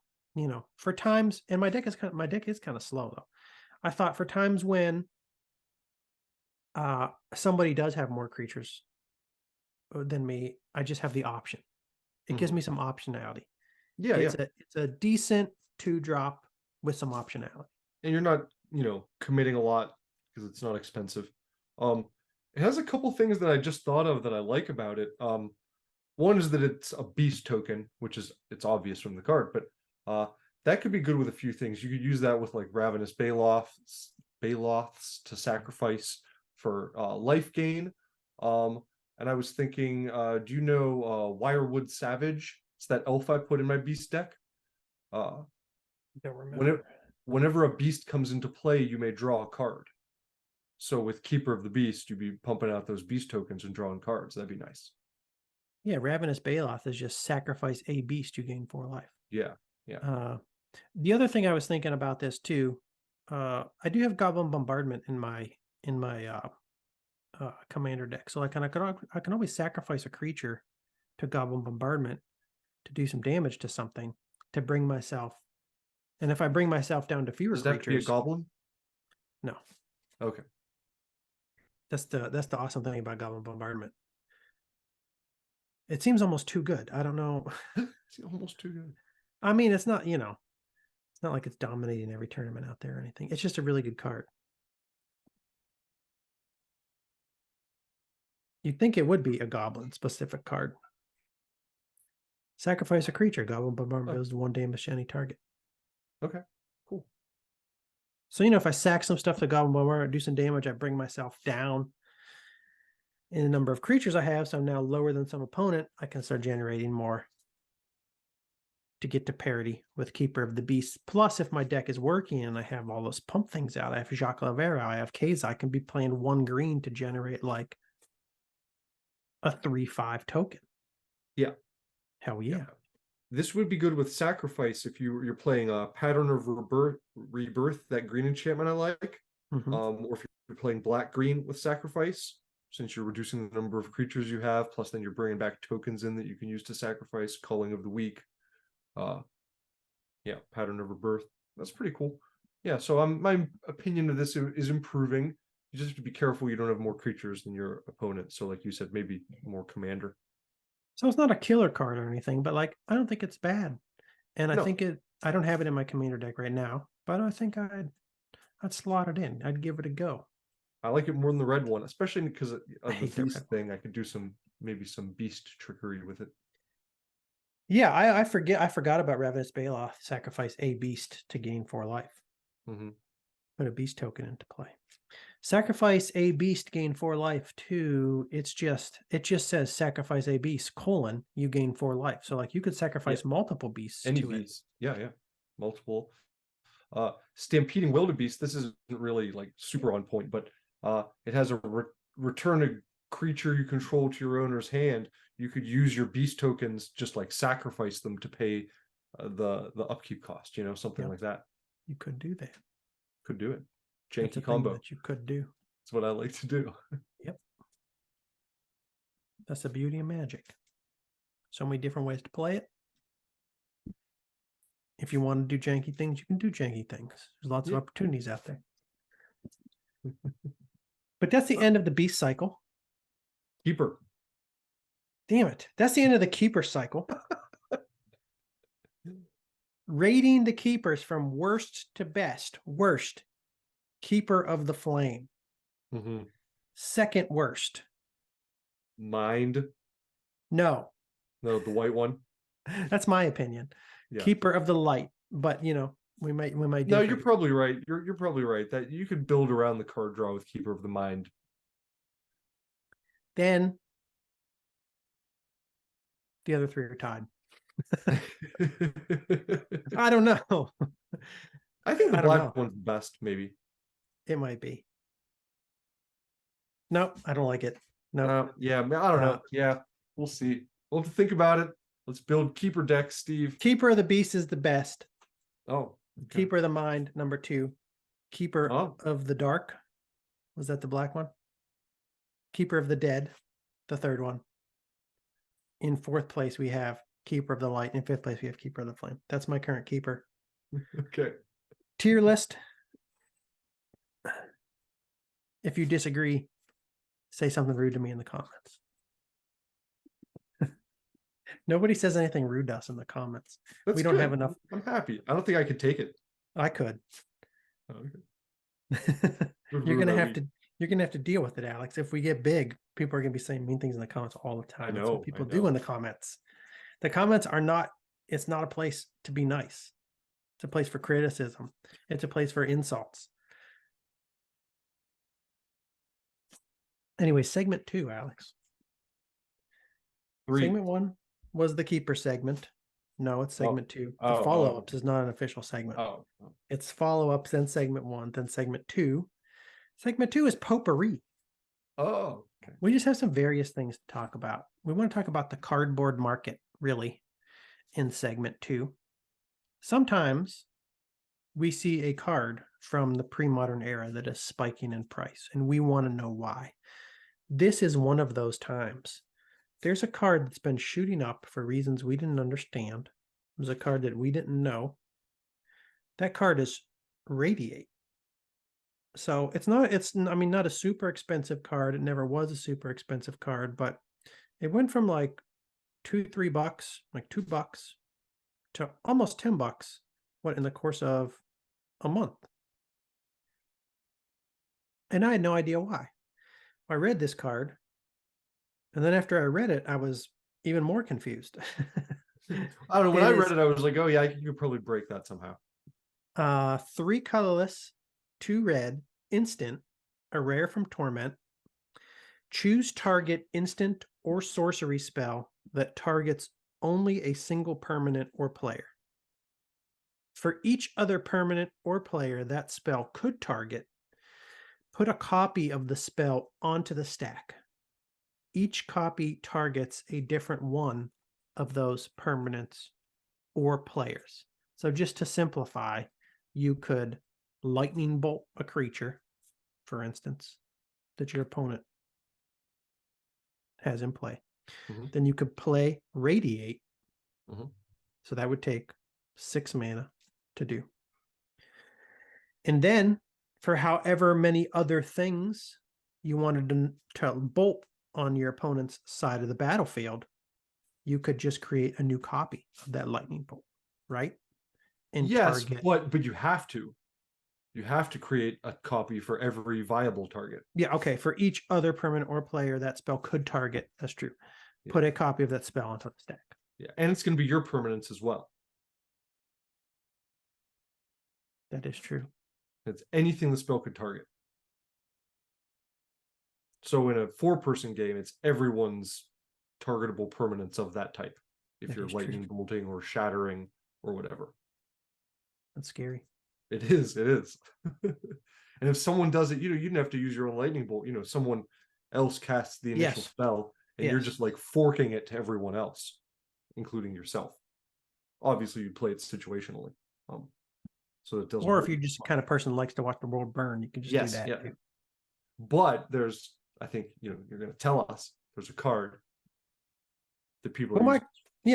for times, and my deck is kind of slow though. I thought for times when somebody does have more creatures than me, I just have the option. It gives me some optionality. Yeah, yeah. It's a decent 2-drop with some optionality. And you're not, committing a lot because it's not expensive. It has a couple things that I just thought of that I like about it. One is that it's a beast token, which is it's obvious from the card, but that could be good with a few things. You could use that with like Ravenous Baloths to sacrifice for life gain. And I was thinking, do you know Wirewood Savage? It's that elf I put in my beast deck. Don't remember. Whenever a beast comes into play, you may draw a card. So with Keeper of the Beast, you'd be pumping out those beast tokens and drawing cards. That'd be nice. Yeah, Ravenous Baloth is just sacrifice a beast, you gain 4 life. Yeah, yeah. The other thing I was thinking about this too, I do have Goblin Bombardment in my commander deck, so I can always sacrifice a creature to Goblin Bombardment to do some damage to something to bring myself. And if I bring myself down to fewer Does that have to be a creatures, goblin? no, Okay. that's the awesome thing about Goblin Bombardment. It seems almost too good. I don't know. It's almost too good. I mean, it's not it's not like it's dominating every tournament out there or anything. It's just a really good card. You'd think it would be a goblin specific card. Sacrifice a creature. Goblin Bombardment goes to 1 damage to any target. Okay, cool. So, if I sack some stuff to Goblin Bombardment, do some damage, I bring myself down in the number of creatures I have. So I'm now lower than some opponent. I can start generating more to get to parity with Keeper of the Beast. Plus, if my deck is working and I have all those pump things out, I have Jacques Lavera, I have Kaysa, I can be playing 1 green to generate like a 3/5 token. Yeah. Hell yeah. This would be good with sacrifice if you're playing a Pattern of Rebirth, that green enchantment I like. Or if you're playing black green with sacrifice, since you're reducing the number of creatures you have, plus then you're bringing back tokens in that you can use to sacrifice. Culling of the Weak. Yeah, Pattern of Rebirth. That's pretty cool. Yeah, so my opinion of this is improving. You just have to be careful you don't have more creatures than your opponent. So like you said, maybe more commander. So it's not a killer card or anything, but like I don't think it's bad. And I think I don't have it in my commander deck right now, but I think I'd slot it in. I'd give it a go. I like it more than the red one, especially because of the the beast thing. I could do maybe some beast trickery with it. Yeah, I forgot about Ravenous Baloth. Sacrifice a beast to gain 4 life. Put a beast token into play. Sacrifice a beast, gain 4 life too. It just says sacrifice a beast, you gain 4 life. So like you could sacrifice multiple beasts. Any beast. Yeah. Multiple. Stampeding Wildebeest, this isn't really like super on point, but it has a return a creature you control to your owner's hand. You could use your beast tokens, just like sacrifice them to pay the upkeep cost, something like that. You could do that. Could do it. Janky combo. That you could do. That's what I like to do. Yep. That's the beauty of Magic. So many different ways to play it. If you want to do janky things, you can do janky things. There's lots of opportunities out there. But that's the end of the beast cycle. Keeper. Damn it. That's the end of the keeper cycle. Rating the keepers from worst to best. Worst, Keeper of the Flame. Second worst, Mind. No, No, the white one. that's my opinion. Yeah. Keeper of the light. But we might No, differ you're here. probably right. You're probably right that you could build around the card draw with Keeper of the Mind. Then the other three are tied. I don't know. I think the I don't black know. one's best, maybe. It might be. Nope, I don't like it. Nope. Yeah, I don't know. Yeah, we'll see. We'll have to think about it. Let's build keeper decks, Steve. Keeper of the Beast is the best. Oh, okay. Keeper of the Mind, number 2. Keeper Oh. of the Dark. Was that the black one? Keeper of the Dead, the third one. In 4th place, we have Keeper of the Light. In 5th place, we have Keeper of the Flame. That's my current keeper. Okay. Tier list. If you disagree, say something rude to me in the comments. Nobody says anything rude to us in the comments. That's we don't good. have enough. I'm happy. I don't think I could take it. I could. Okay. You're gonna have to deal with it, Alex. If we get big, people are gonna be saying mean things in the comments all the time. That's what people do in the comments. The comments are not. It's not a place to be nice. It's a place for criticism. It's a place for insults. Anyway, segment 2, Alex. 3. Segment 1 was the keeper segment. No, it's segment 2. The Oh, follow-ups is not an official segment. Oh. It's follow-ups, then segment 1, then segment 2. Segment 2 is potpourri. Oh, okay. We just have some various things to talk about. We want to talk about the cardboard market, really, in segment 2. Sometimes we see a card from the pre-modern era that is spiking in price, and we want to know why. This is one of those times. There's a card that's been shooting up for reasons we didn't understand. It was a card that we didn't know. That card is Radiate. So it's not a super expensive card. It never was a super expensive card, but it went from like $2-3, like $2 to almost $10. What, in the course of a month? And I had no idea why. I read this card, and then after I read it, I was even more confused. I don't know. When I read it, I was like, oh yeah, you could probably break that somehow. 3 colorless, 2 red, instant, a rare from Torment. Choose target instant or sorcery spell that targets only a single permanent or player. For each other permanent or player that spell could target, put a copy of the spell onto the stack. Each copy targets a different one of those permanents or players. So just to simplify, you could lightning bolt a creature, for instance, that your opponent has in play. Mhm. Then you could play Radiate. Mhm. So that would take 6 mana to do. And then for however many other things you wanted to bolt on your opponent's side of the battlefield, you could just create a new copy of that lightning bolt, right? And Yes, target. but you have to. You have to create a copy for every viable target. Yeah, okay. For each other permanent or player that spell could target, that's true. Yeah. Put a copy of that spell onto the stack. Yeah, and it's going to be your permanence as well. That is true. It's anything the spell could target. So in a 4-person game, it's everyone's targetable permanence of that type. If That you're is true. lightning bolting or shattering or whatever. That's scary. It is. And if someone does it, you didn't have to use your own lightning bolt. Someone else casts the initial spell, and you're just like forking it to everyone else, including yourself. Obviously, you play it situationally, so it doesn't. Or if you're just the kind of person who likes to watch the world burn, you can just do that too. But there's, I think, you're going to tell us there's a card that people. Well,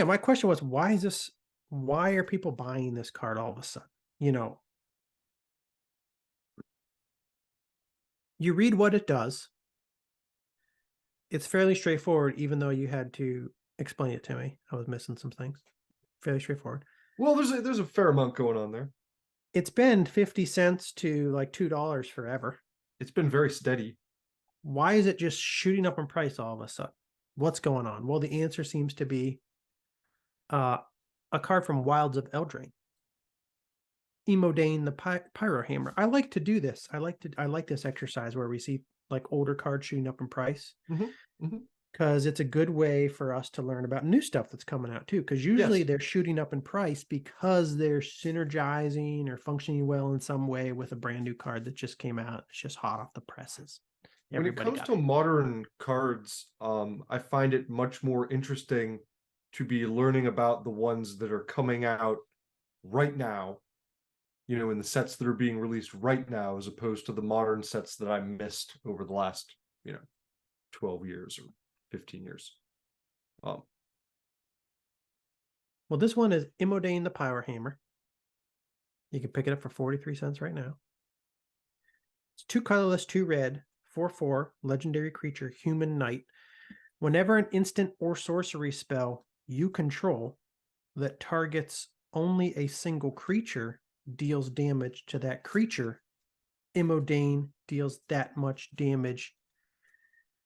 my question was, why is this? Why are people buying this card all of a sudden? You read what it does. It's fairly straightforward, even though you had to explain it to me. I was missing some things. Fairly straightforward. Well, there's a fair amount going on there. It's been 50 cents to like $2 forever. It's been very steady. Why is it just shooting up in price all of a sudden? What's going on? Well, the answer seems to be a card from Wilds of Eldraine. Emodane the Pyro Hammer. I like to do this. I like this exercise where we see like older cards shooting up in price. Because it's a good way for us to learn about new stuff that's coming out too. Because usually Yes. they're shooting up in price because they're synergizing or functioning well in some way with a brand new card that just came out. It's just hot off the presses. When it comes to modern cards, I find it much more interesting to be learning about the ones that are coming out right now, you know, in the sets that are being released right now, as opposed to the modern sets that I missed over the last, 12 years or 15 years. Well, this one is Emodane the Power Hammer. You can pick it up for 43 cents right now. It's 2 colorless, 2 red, 4/4, legendary creature, human knight. Whenever an instant or sorcery spell you control that targets only a single creature deals damage to that creature, Emodane deals that much damage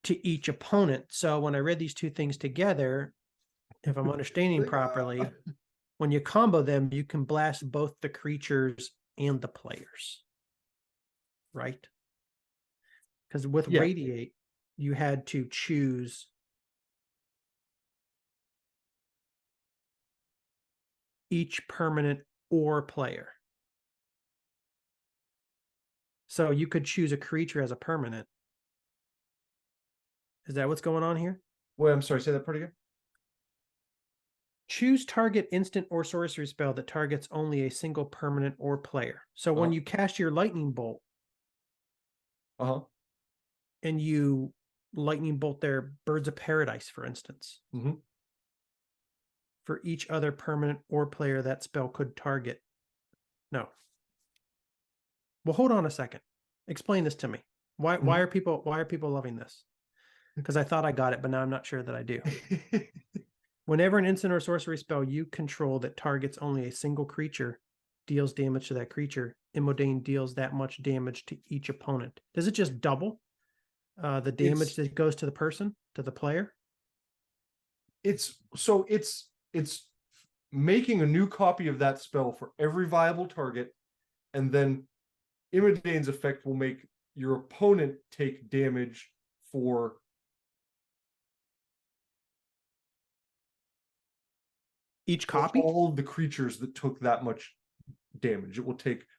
to each opponent. So when I read these two things together, if I'm understanding properly, when you combo them, you can blast both the creatures and the players, right? Because with Radiate, you had to choose each permanent or player. So you could choose a creature as a permanent. Is that what's going on here? Wait, I'm sorry, say that part again. Choose target instant or sorcery spell that targets only a single permanent or player. So when you cast your lightning bolt, and you lightning bolt their Birds of Paradise, for instance, for each other permanent or player that spell could target. No. Well, hold on a second. Explain this to me. Why are people loving this? Because I thought I got it, but now I'm not sure that I do. Whenever an instant or sorcery spell you control that targets only a single creature deals damage to that creature, Emodane deals that much damage to each opponent. Does it just double the damage that goes to the person, to the player? It's making a new copy of that spell for every viable target, and then Emodane's effect will make your opponent take damage for each copy, all the creatures that took that much damage.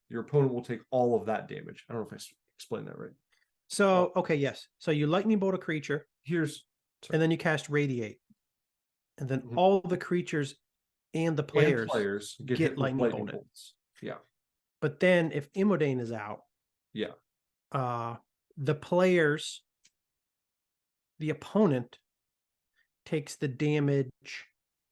Your opponent will take all of that damage. I don't know if I explained that right. So okay, yes. So you lightning bolt a creature. And then you cast Radiate, and then all the creatures and the players get lightning bolts. Yeah. But then if Emodane is out, the players, the opponent takes the damage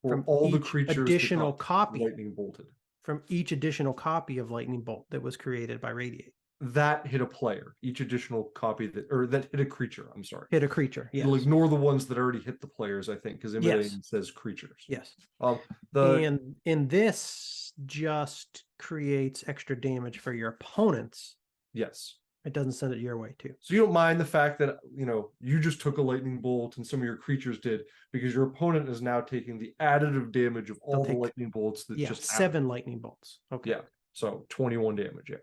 from all the creatures additional copy lightning bolted from each additional copy of Lightning Bolt that was created by Radiate. That hit a player. Each additional copy that hit a creature. I'm sorry. Hit a creature. Yes. You'll ignore the ones that already hit the players, I think, because Emodane says creatures. Yes. And this just creates extra damage for your opponents. Yes. It doesn't send it your way too. So you don't mind the fact that, you just took a lightning bolt and some of your creatures did, because your opponent is now taking the additive damage of all the lightning bolts that just 7 lightning bolts. Okay. Yeah. So 21 damage. Yeah.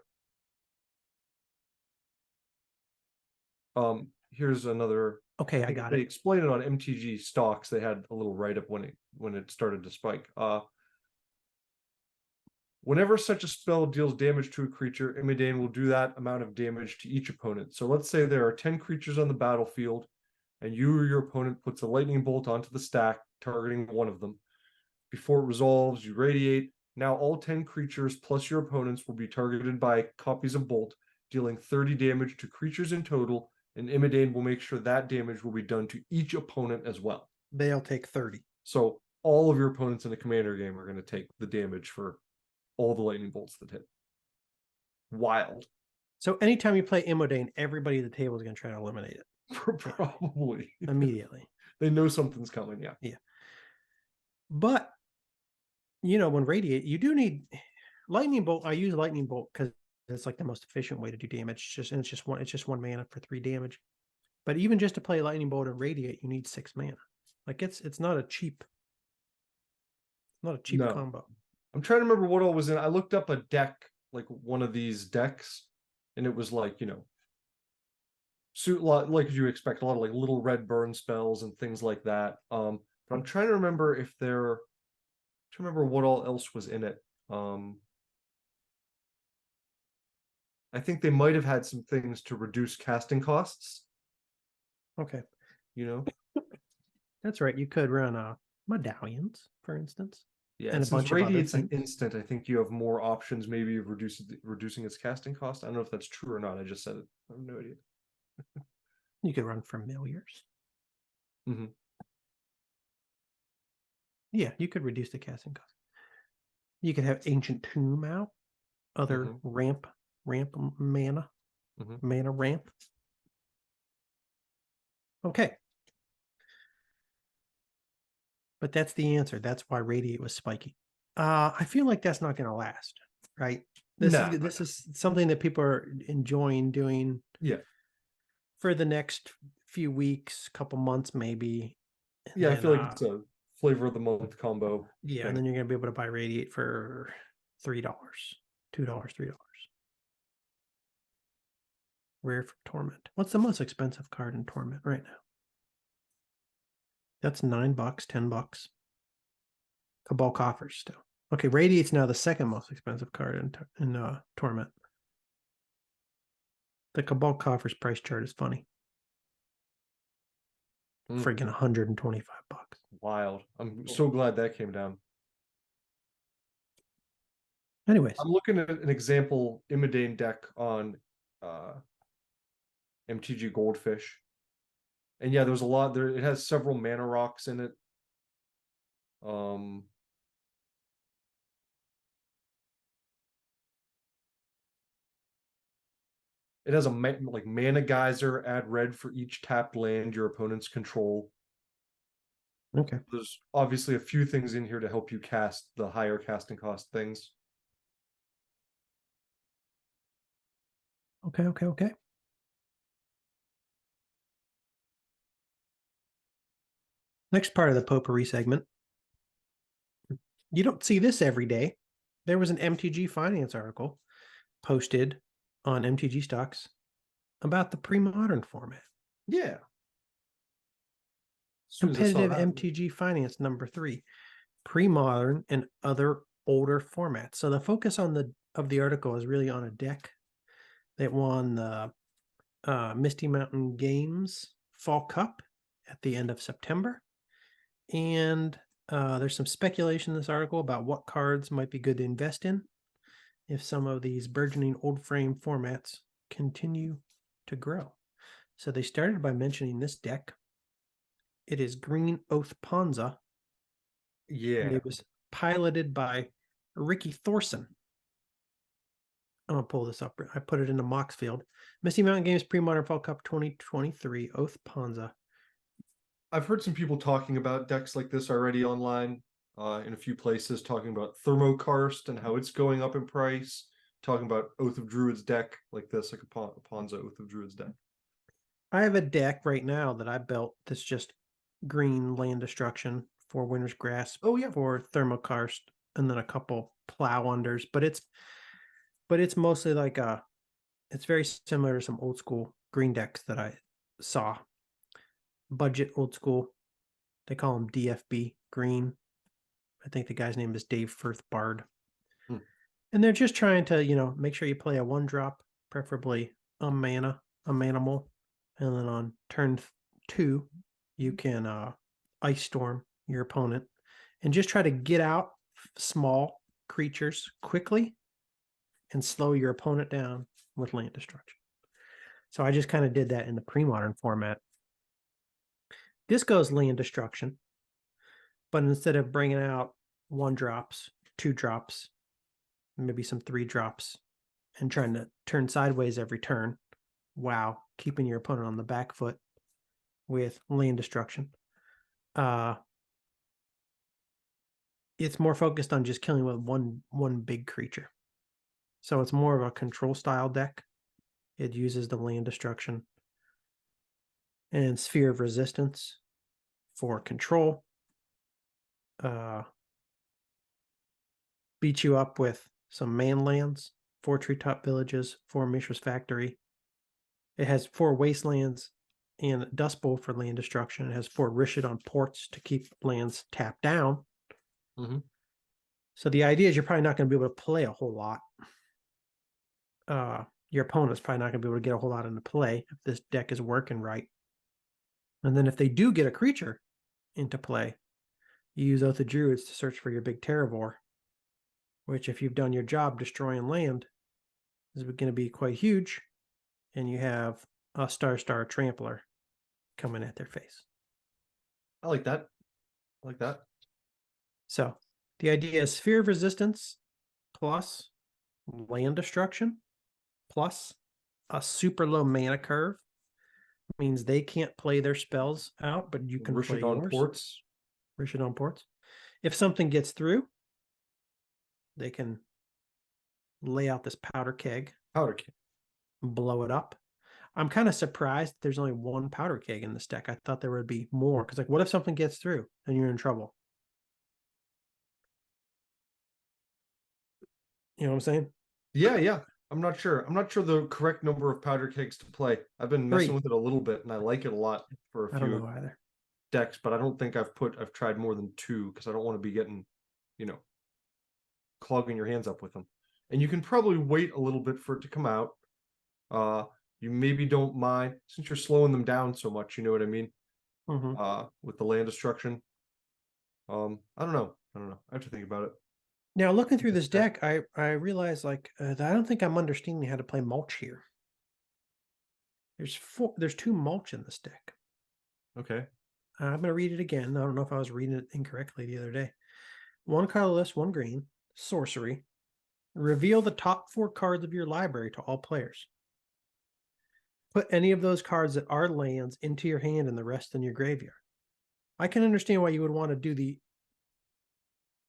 Here's another. Okay, I got it. They explained it on MTG stocks. They had a little write-up when it started to spike. Whenever such a spell deals damage to a creature, Emodane will do that amount of damage to each opponent. So let's say there are 10 creatures on the battlefield, and you or your opponent puts a lightning bolt onto the stack, targeting one of them. Before it resolves, you radiate. Now all 10 creatures plus your opponents will be targeted by copies of Bolt, dealing 30 damage to creatures in total, and Emodane will make sure that damage will be done to each opponent as well. They'll take 30. So all of your opponents in a commander game are going to take the damage for all the lightning bolts that hit. Wild. So anytime you play Emodane, everybody at the table is going to try to eliminate it. Probably. Immediately. They know something's coming, yeah. Yeah. But, when Radiate, you do need Lightning Bolt. I use Lightning Bolt because it's like the most efficient way to do damage. It's just one mana for 3 damage. But even just to play Lightning Bolt and Radiate, you need 6 mana. Like it's not a cheap, No. combo. I'm trying to remember what all was in. I looked up a deck, like one of these decks, and it was like, suit lot like you expect, a lot of like little red burn spells and things like that. But I'm trying to remember if there to remember what all else was in it. Um, I think they might have had some things to reduce casting costs, Okay, you know? that's right. You could run medallions, for instance, Yeah, and and a since bunch of other Radiate's an things. instant, I think you have more options maybe of reducing its casting cost. I don't know if that's true or not. I just said it. I have no idea. You could run familiars. Hmm. Yeah, you could reduce the casting cost. You could have Ancient Tomb out, other Hmm. ramp mana, Hmm. mana ramp. Okay, but that's the answer. That's why Radiate was spiky. I feel like that's not going to last, right? No. This is something that people are enjoying doing Yeah. for the next few weeks, couple months maybe, and Yeah, I then feel like it's a flavor of the month combo yeah, and thing. then you're going to be able to buy Radiate for $3, $2, $3. Rare for Torment. What's the most expensive card in Torment right now? That's $9, $10. Cabal Coffers still. Okay, Radiate's now the second most expensive card in Torment. The Cabal Coffers price chart is funny. Mm, Friggin' $125. wild. I'm so glad that came down. Anyways, I'm looking at an example Imidane deck on uh, MTG Goldfish. And yeah, there's a lot there. It has several mana rocks in it. Um, it has a like mana geyser, add red for each tapped land your opponents control. okay, There's obviously a few things in here to help you cast the higher casting cost things. okay. Next part of the potpourri segment. You don't see this every day. There was an MTG Finance article posted on MTG Stocks about the pre-modern format. Yeah. As soon as I saw Competitive that, MTG Finance number 3, pre-modern and other older formats. So the focus on the article is really on a deck that won the Misty Mountain Games Fall Cup at the end of September. And there's some speculation in this article about what cards might be good to invest in if some of these burgeoning old frame formats continue to grow. So they started by mentioning this deck. It is Green Oath Ponza, and yeah. it was piloted by Ricky Thorson. I'm gonna pull this up. I put it into Moxfield. Misty Mountain Games Pre-Modern Fall Cup 2023 Oath Ponza. I've heard some people talking about decks like this already online, in a few places, talking about Thermokarst and how it's going up in price, talking about Oath of Druids deck like this, like a Ponza Oath of Druids deck. I have a deck right now that I built that's just green land destruction for Winter's Grasp, Oh yeah. for Thermokarst, and then a couple plow unders. But it's mostly like it's very similar to some old school green decks that I saw. Budget old school. They call them DFB green. I think the guy's name is Dave Firth Bard. Hmm. And they're just trying to, make sure you play a 1-drop, preferably a manimal. And then on turn 2, you can ice storm your opponent and just try to get out small creatures quickly and slow your opponent down with land destruction. So I just kind of did that in the pre-modern format. This goes land destruction, but instead of bringing out 1-drops, 2-drops, maybe some 3-drops, and trying to turn sideways every turn, wow, keeping your opponent on the back foot with land destruction. It's more focused on just killing with one big creature. So it's more of a control style deck. It uses the land destruction and sphere of resistance for control. Beat you up with some man lands, 4 treetop villages, 4 Mishra's factory. It has 4 wastelands and Dust Bowl for land destruction. It has 4 Rishadon ports to keep lands tapped down. Mm-hmm. So the idea is you're probably not going to be able to play a whole lot. Your opponent's probably not going to be able to get a whole lot into play if this deck is working right. And then if they do get a creature into play, you use Oath of Druids to search for your big Terravore, which if you've done your job destroying land, is going to be quite huge. And you have a Star Trampler coming at their face. I like that. I like that. So the idea is Sphere of Resistance plus land destruction plus a super low mana curve means they can't play their spells out, but you can play Rishadon yours. ports. Rishadon ports. If something gets through, they can lay out this powder keg, blow it up. I'm kind of surprised there's only 1 powder keg in this deck. I thought there would be more because, like, what if something gets through and you're in trouble? You know what I'm saying? Yeah. I'm not sure. I'm not sure the correct number of powder kegs to play. I've been messing 3. with it a little bit, and I like it a lot for a I don't few know either. decks, but I don't think I've tried more than 2 because I don't want to be getting, clogging your hands up with them. And you can probably wait a little bit for it to come out. You maybe don't mind since you're slowing them down so much. You know what I mean? Mm-hmm. With the land destruction. I don't know. I have to think about it. Now, looking through this deck, I realize I don't think I'm understanding how to play mulch here. There's 2 mulch in this deck. Okay. I'm going to read it again. I don't know if I was reading it incorrectly the other day. 1 colorless, 1 green, sorcery. Reveal the top 4 cards of your library to all players. Put any of those cards that are lands into your hand and the rest in your graveyard. I can understand why you would want to do the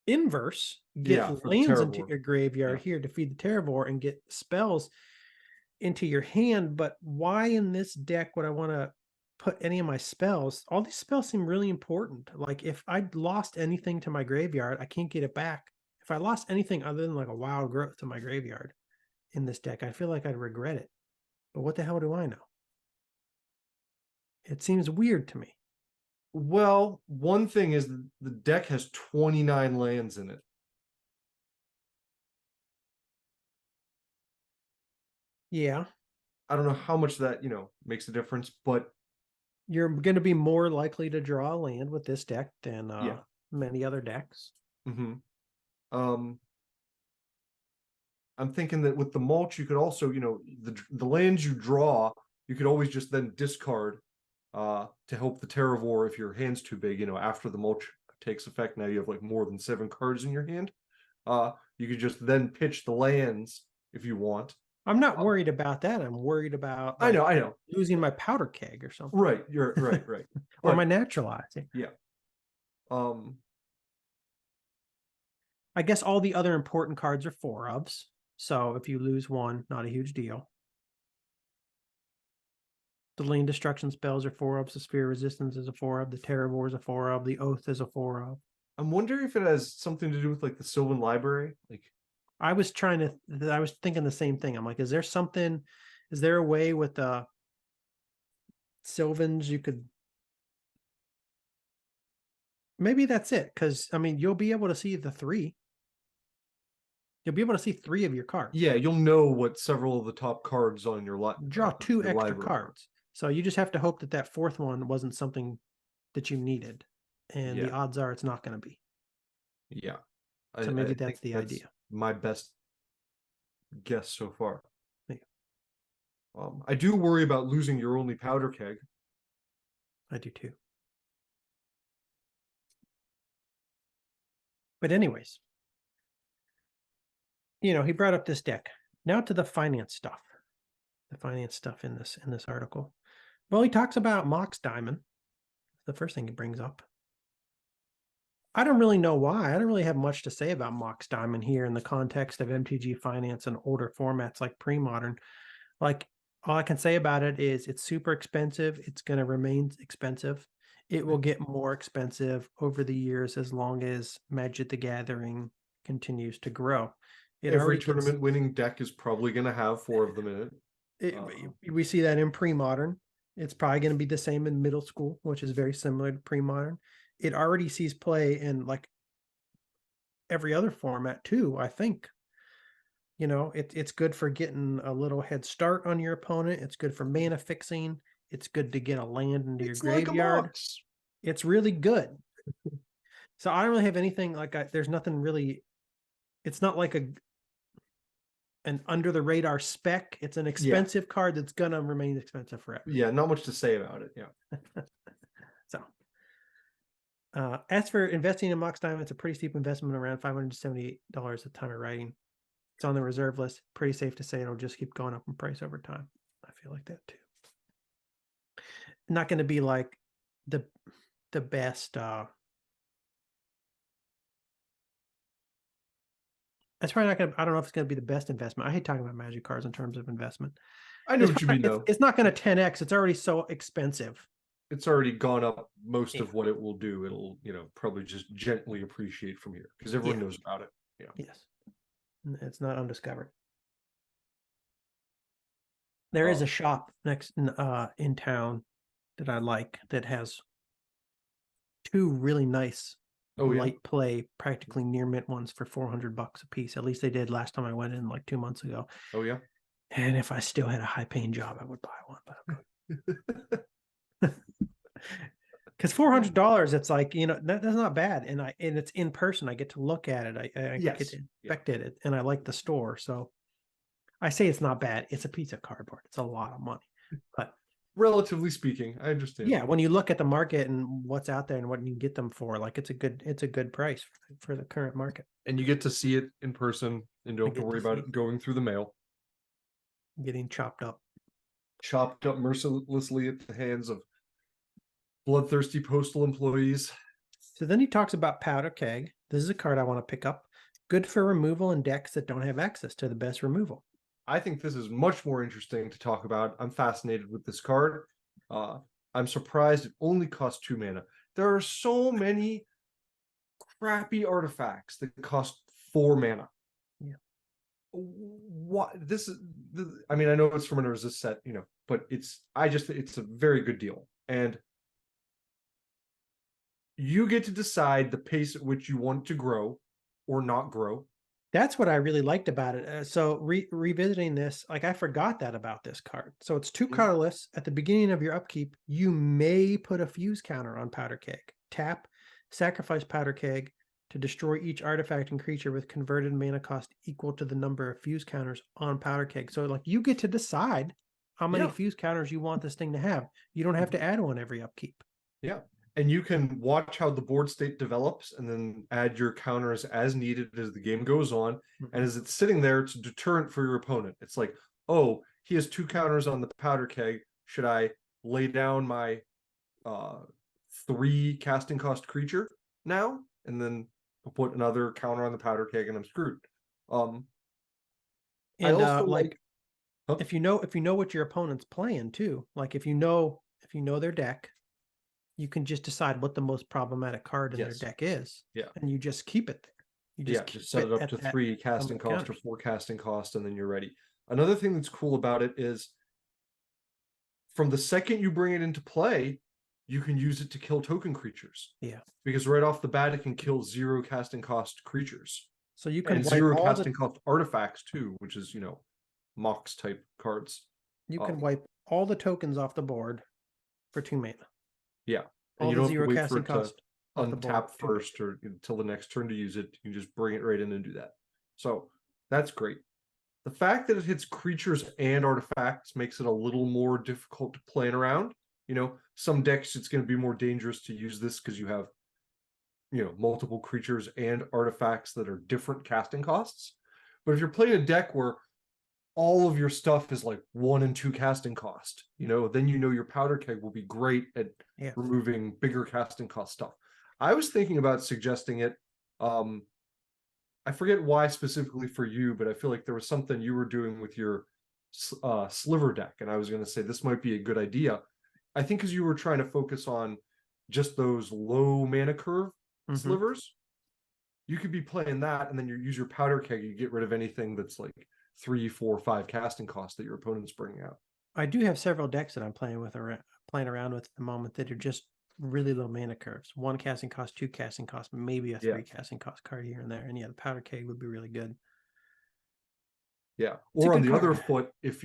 inverse, get lands into your graveyard here to feed the Terravore and get spells into your hand. But why in this deck would I want to put any of my spells? All these spells seem really important. Like if I lost anything to my graveyard, I can't get it back. If I lost anything other than like a wild growth to my graveyard in this deck, I feel like I'd regret it. But what the hell do I know? It seems weird to me. Well, one thing is the deck has 29 lands in it. Yeah. I don't know how much that, makes a difference, but you're going to be more likely to draw land with this deck than many other decks. Mm-hmm. I'm thinking that with the mulch, you could also, the lands you draw, you could always just then discard to help the Terravore if your hand's too big, after the mulch takes effect. Now you have like more than 7 cards in your hand. You could just then pitch the lands if you want. I'm not worried about that. I'm worried about I know losing my powder keg or something. Right, you're right. Or my naturalizing. Yeah. I guess all the other important cards are 4-ofs. So if you lose 1, not a huge deal. The land destruction spells are 4-ofs. The sphere resistance is a 4-of. The Terravore is a 4-of. The oath is a 4-of. I'm wondering if it has something to do with like the Sylvan Library. Like I was thinking the same thing. I'm like, is there a way with the Sylvans you could, maybe that's it. Cause I mean, you'll be able to see the 3. You'll be able to see 3 of your cards. Yeah, you'll know what several of the top cards on your draw 2 extra cards. So you just have to hope that that 4th one wasn't something that you needed. And the odds are it's not going to be. Yeah. So maybe that's the idea. My best guess so far. Yeah. I do worry about losing your only powder keg. I do too. But anyways, he brought up this deck. Now to the finance stuff. The finance stuff in this article. Well, he talks about Mox Diamond. The first thing he brings up. I don't really know why. I don't really have much to say about Mox Diamond here in the context of MTG Finance and older formats like premodern. Like, all I can say about it is it's super expensive. It's going to remain expensive. It will get more expensive over the years as long as Magic the Gathering continues to grow. It Every already gets tournament winning deck is probably going to have 4 of them in it. we see that in pre-modern. It's probably going to be the same in middle school, which is very similar to pre-modern. It already sees play in like every other format too, I think. It's good for getting a little head start on your opponent. It's good for mana fixing. It's good to get a land into your It's like a graveyard. Mox. It's really good. So I don't really have anything there's nothing really. It's not like an under the radar spec. It's an expensive card that's gonna remain expensive forever. Yeah, not much to say about it. Yeah. So, as for investing in Mox Diamond, it's a pretty steep investment, around $578 at the time of writing. It's on the reserve list. Pretty safe to say it'll just keep going up in price over time. I feel like that too. Not going to be like the best. That's probably not going to. I don't know if it's going to be the best investment. I hate talking about Magic cards in terms of investment. I know what you mean, though. It's not going to 10x. It's already so expensive. It's already gone up most of what it will do. It'll, probably just gently appreciate from here because everyone knows about it. Yeah. Yes. It's not undiscovered. There is a shop next in town that I like that has 2 really nice light play, practically near mint ones for $400 a piece. At least they did last time I went in like 2 months ago. Oh yeah. And if I still had a high paying job, I would buy one, but I'm good. Because $400, it's like, that's not bad. And it's in person. I get to look at it. I get to inspect it, and I like the store. So I say it's not bad. It's a piece of cardboard. It's a lot of money, but relatively speaking, I understand. Yeah, when you look at the market and what's out there and what you can get them for, like it's a good price for the current market. And you get to see it in person and don't have to worry about it going through the mail. Getting chopped up mercilessly at the hands of bloodthirsty postal employees. So then he talks about Powder Keg. This is a card I want to pick up. Good for removal in decks that don't have access to the best removal. I think this is much more interesting to talk about. I'm fascinated with this card. I'm surprised it only costs 2 mana. There are so many crappy artifacts that cost 4 mana. Yeah. What this is? I mean, I know it's from an resist set, but it's a very good deal, and you get to decide the pace at which you want to grow or not grow. That's what I really liked about it. So revisiting this, like I forgot that about this card. So it's 2 colorless. At the beginning of your upkeep, you may put a fuse counter on Powder Keg. Tap, sacrifice Powder Keg to destroy each artifact and creature with converted mana cost equal to the number of fuse counters on Powder Keg. So like you get to decide how many fuse counters you want this thing to have. You don't have to add one every upkeep. Yeah. And you can watch how the board state develops and then add your counters as needed as the game goes on. And as it's sitting there, it's a deterrent for your opponent. It's like, oh, he has 2 counters on the Powder Keg. Should I lay down my 3 casting cost creature now? And then I'll put another counter on the Powder Keg and I'm screwed. And I also if you know what your opponent's playing too, like if you know their deck, you can just decide what the most problematic card in their deck is. Yeah. And you just keep it there. You just set it up to 3 casting cost or 4 casting cost, and then you're ready. Another thing that's cool about it is from the second you bring it into play, you can use it to kill token creatures. Yeah. Because right off the bat, it can kill 0 casting cost creatures. So you can wipe 0 casting cost artifacts too, which is, Mox type cards. You can wipe all the tokens off the board for 2 mana. Yeah. And you don't have to wait for it to untap first or until the next turn to use it. You can just bring it right in and do that. So that's great. The fact that it hits creatures and artifacts makes it a little more difficult to play around. Some decks it's going to be more dangerous to use this because you have, multiple creatures and artifacts that are different casting costs. But if you're playing a deck where all of your stuff is like 1 and 2 casting cost, then your Powder Keg will be great at removing bigger casting cost stuff. I was thinking about suggesting it. I forget why specifically for you, but I feel like there was something you were doing with your sliver deck, and I was going to say this might be a good idea. I think because you were trying to focus on just those low mana curve Mm-hmm. slivers, you could be playing that, and then you use your powder keg. You get rid of anything that's like 3, 4, 5 casting costs that your opponent's bringing out. I do have several decks that I'm playing around with at the moment that are just really low mana curves. 1 casting cost, 2 casting cost, maybe a 3 casting cost card here and there. And yeah, the powder keg would be really good. Yeah. It's a Or on good the other card. foot, if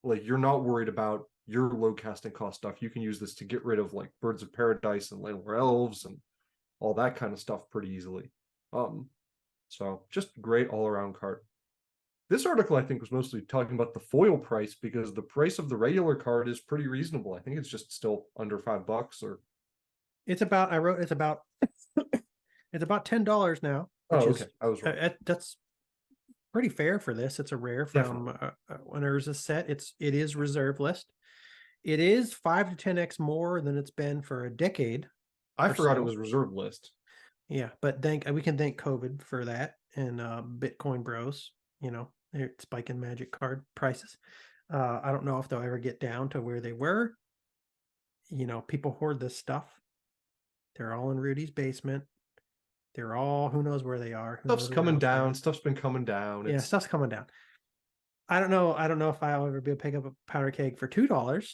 like you're not worried about your low casting cost stuff, you can use this to get rid of like Birds of Paradise and Landlord Elves and all that kind of stuff pretty easily. So just great all around card. This article, I think, was mostly talking about the foil price because the price of the regular card is pretty reasonable. I think it's just still under $5 or. It's about it's about $10 now, which Oh, is okay. I was wrong. that's pretty fair for this. It's a rare from Definitely. when there's a set. It is reserve list. It is 5 to 10x more than it's been for a decade I or forgot it so. was reserve list. Yeah, but we can thank COVID for that and Bitcoin Bros. They're spiking Magic card prices. I don't know if they'll ever get down to where they were. People hoard this stuff. They're all in Rudy's basement. They're all who knows where they are. Who Stuff's knows where coming else they down. are. Stuff's been coming down. Yeah, stuff's coming down. I don't know. I don't know if I'll ever be able to pick up a powder keg for $2,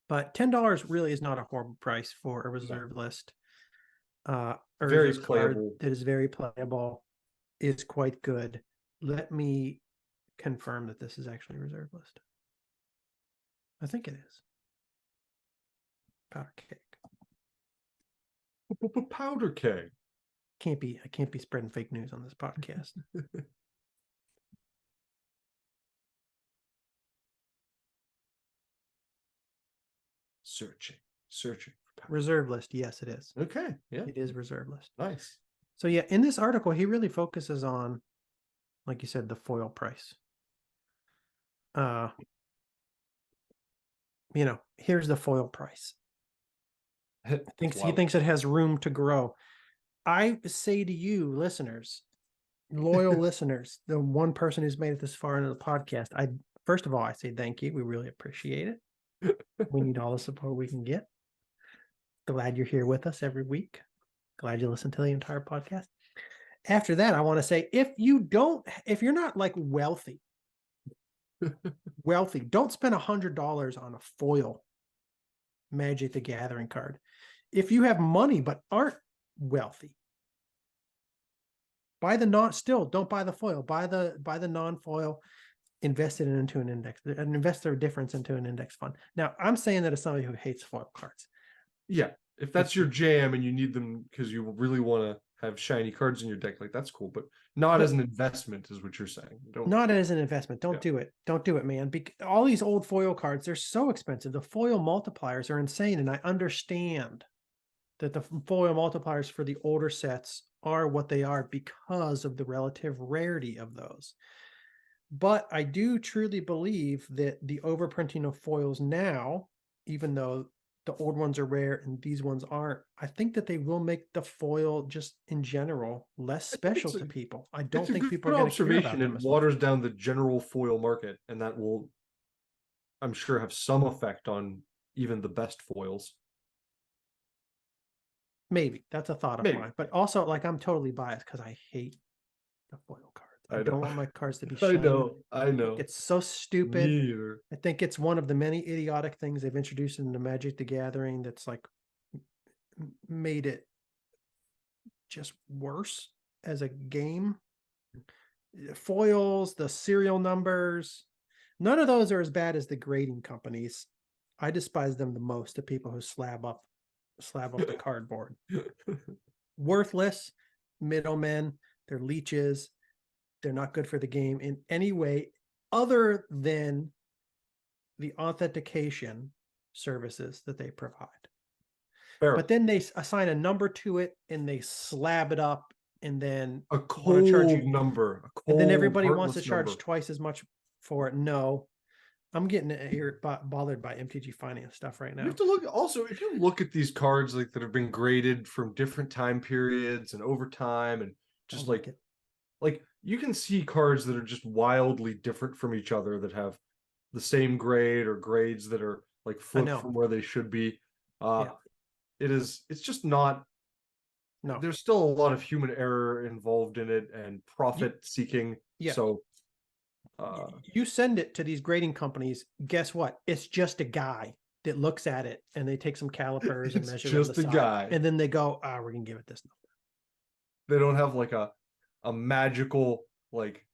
but $10 really is not a horrible price for a reserve list. Very Urza's card playable. that is very playable, is quite good. Let me confirm that this is actually a reserve list. I think it is. Powder keg. Powder keg. I can't be spreading fake news on this podcast. Searching for powder. Reserve list, yes, it is. Okay, yeah, It is reserve list. nice. So yeah, in this article, he really focuses on, like you said, the foil price. Here's the foil price. He thinks it has room to grow. I say to you, listeners, loyal listeners, the one person who's made it this far into the podcast, first of all, I say thank you. We really appreciate it. We need all the support we can get. Glad you're here with us every week. Glad you listen to the entire podcast. After that, I want to say if you're not like wealthy, don't spend $100 on a foil Magic the Gathering card. If you have money but aren't wealthy, don't buy the foil. Buy the non-foil, invest it into an index, and invest their difference into an index fund. Now, I'm saying that as somebody who hates foil cards. Yeah, if that's your jam and you need them because you really want to have shiny cards in your deck, like that's cool, but not as an investment, is what you're saying. Not as an investment. Don't do it. Don't do it, man. All these old foil cards, they're so expensive. The foil multipliers are insane, and I understand that the foil multipliers for the older sets are what they are because of the relative rarity of those. But I do truly believe that the overprinting of foils now, even though the old ones are rare and these ones aren't, I think that they will make the foil just in general less special to people. I don't think people are going to care about them It as much. waters down the general foil market, and that will, I'm sure, have some effect on even the best foils. Maybe that's a thought of mine, but also like I'm totally biased because I hate the foil cards. I don't want my cards to be shiny. I know. It's so stupid. Me either. I think it's one of the many idiotic things they've introduced into Magic the Gathering that's like made it just worse as a game. Foils, the serial numbers, none of those are as bad as the grading companies. I despise them the most, the people who slab up the cardboard. Worthless middlemen, they're leeches. They're not good for the game in any way other than the authentication services that they provide. Fair. But then they assign a number to it and they slab it up, and then a cold number, and then everybody wants to charge twice as much for it. No, I'm getting bothered by MTG finance stuff right now. You have to look also, if you look at these cards like that have been graded from different time periods and over time, and just like you can see cards that are just wildly different from each other that have the same grade or grades that are like flipped from where they should be. Uh, it's just not. No. There's still a lot of human error involved in it and profit seeking. Yeah. So you send it to these grading companies. Guess what? It's just a guy that looks at it, and they take some calipers and it's measure on the just a side, guy. and then they go, we're gonna give it this number. They don't have like a magical like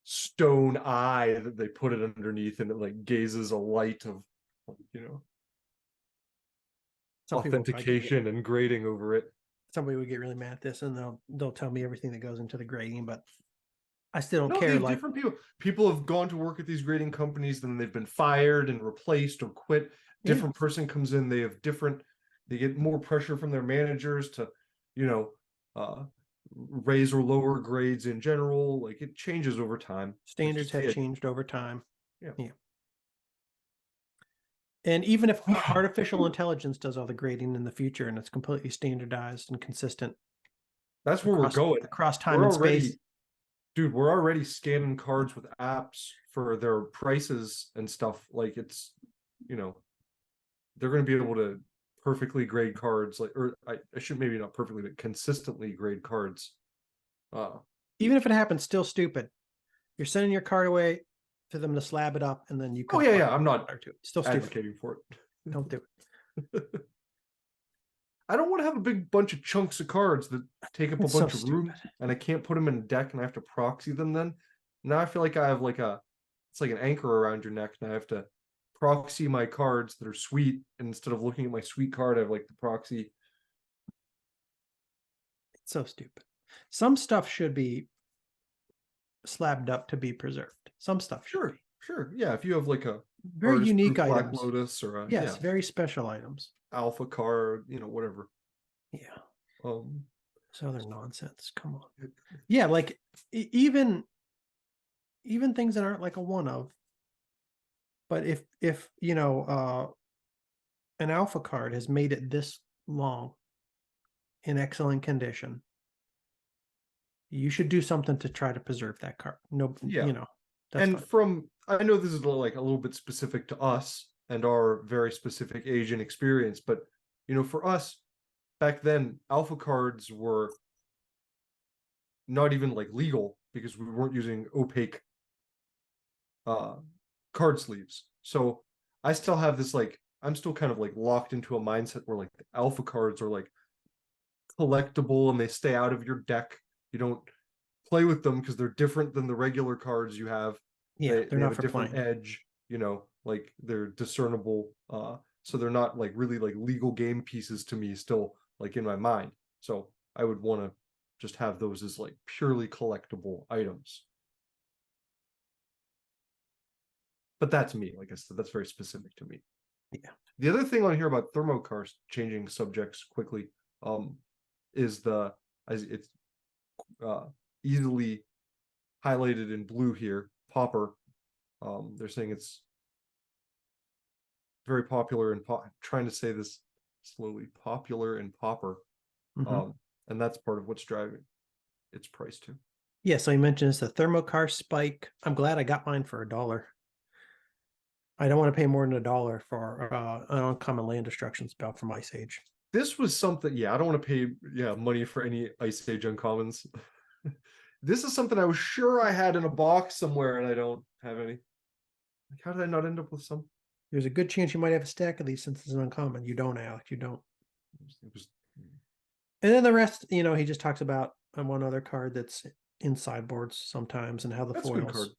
stone eye that they put it underneath and it like gazes a light of, you know, Some people authentication and grading over it. somebody would get really mad at this, and they'll tell me everything that goes into the grading, but I still don't No, care. they have Like, different people. People have gone to work at these grading companies, then they've been fired and replaced or quit. Different person comes in, they have different, they get more pressure from their managers to, you know, raise or lower grades in general. Like it changes over time. standards have changed over time. Yeah. And even if artificial intelligence does all the grading in the future and it's completely standardized and consistent, that's where we're going across time and space. Dude, we're already scanning cards with apps for their prices and stuff. Like it's, you know, they're going to be able to perfectly grade cards, like, or I should maybe not perfectly, but consistently grade cards. Even if it happens, still stupid. You're sending your card away to them to slab it up, and then you. Oh yeah, I'm not still advocating for it. Don't do it. I don't want to have a big bunch of chunks of cards that take up a bunch of room, and I can't put them in a deck, and I have to proxy them. Then now I feel like I have like it's like an anchor around your neck, and I have to proxy my cards that are sweet, and instead of looking at my sweet card, I have like the proxy. It's so stupid. Some stuff should be slabbed up to be preserved. Some stuff should be. Sure. Yeah, if you have like a very unique Black items, Lotus or very special items, alpha card, you know, whatever. Yeah. This other nonsense. Come on. Yeah, like even things that aren't like a one of. But if you know an alpha card has made it this long in excellent condition, you should do something to try to preserve that card. No, you know. And fine. I know this is like a little bit specific to us and our very specific age and experience, but you know, for us back then, alpha cards were not even like legal because we weren't using opaque card sleeves. So I still have this like, I'm still kind of like locked into a mindset where like the alpha cards are like collectible and they stay out of your deck. You don't play with them because they're different than the regular cards you have. Yeah, they're not for different edge, you know, like they're discernible. So they're not like really like legal game pieces to me still like in my mind. So I would want to just have those as like purely collectible items. But that's me. Like I said, that's very specific to me. Yeah. The other thing on here about thermocars, changing subjects quickly, is it's easily highlighted in blue here, Popper. They're saying it's very popular and trying to say this slowly, popular in Popper. And that's part of what's driving its price too. Yeah, so he mentions the thermocar spike. I'm glad I got mine for $1. I don't want to pay more than $1 for an uncommon land destruction spell from Ice Age. This was something, I don't want to pay money for any Ice Age uncommons. This is something I was sure I had in a box somewhere and I don't have any. Like, how did I not end up with some? There's a good chance you might have a stack of these since it's an uncommon. You don't, Alec. You don't. And then the rest, you know, he just talks about one other card that's in sideboards sometimes and how the foils.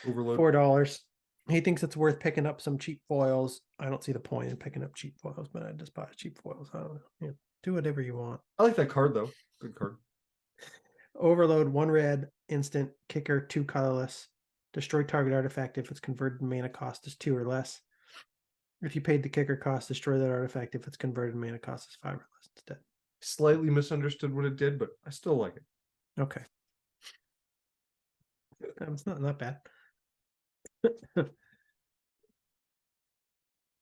Overload. $4. He thinks it's worth picking up some cheap foils. I don't see the point in picking up cheap foils, but I just buy cheap foils. I don't know. Yeah, do whatever you want. I like that card though. Good card. Overload, 1 red, instant, kicker, 2 colorless. Destroy target artifact if its converted mana cost is 2 or less. If you paid the kicker cost, destroy that artifact if its converted mana cost is 5 or less instead. Slightly misunderstood what it did, but I still like it. Okay. It's not bad.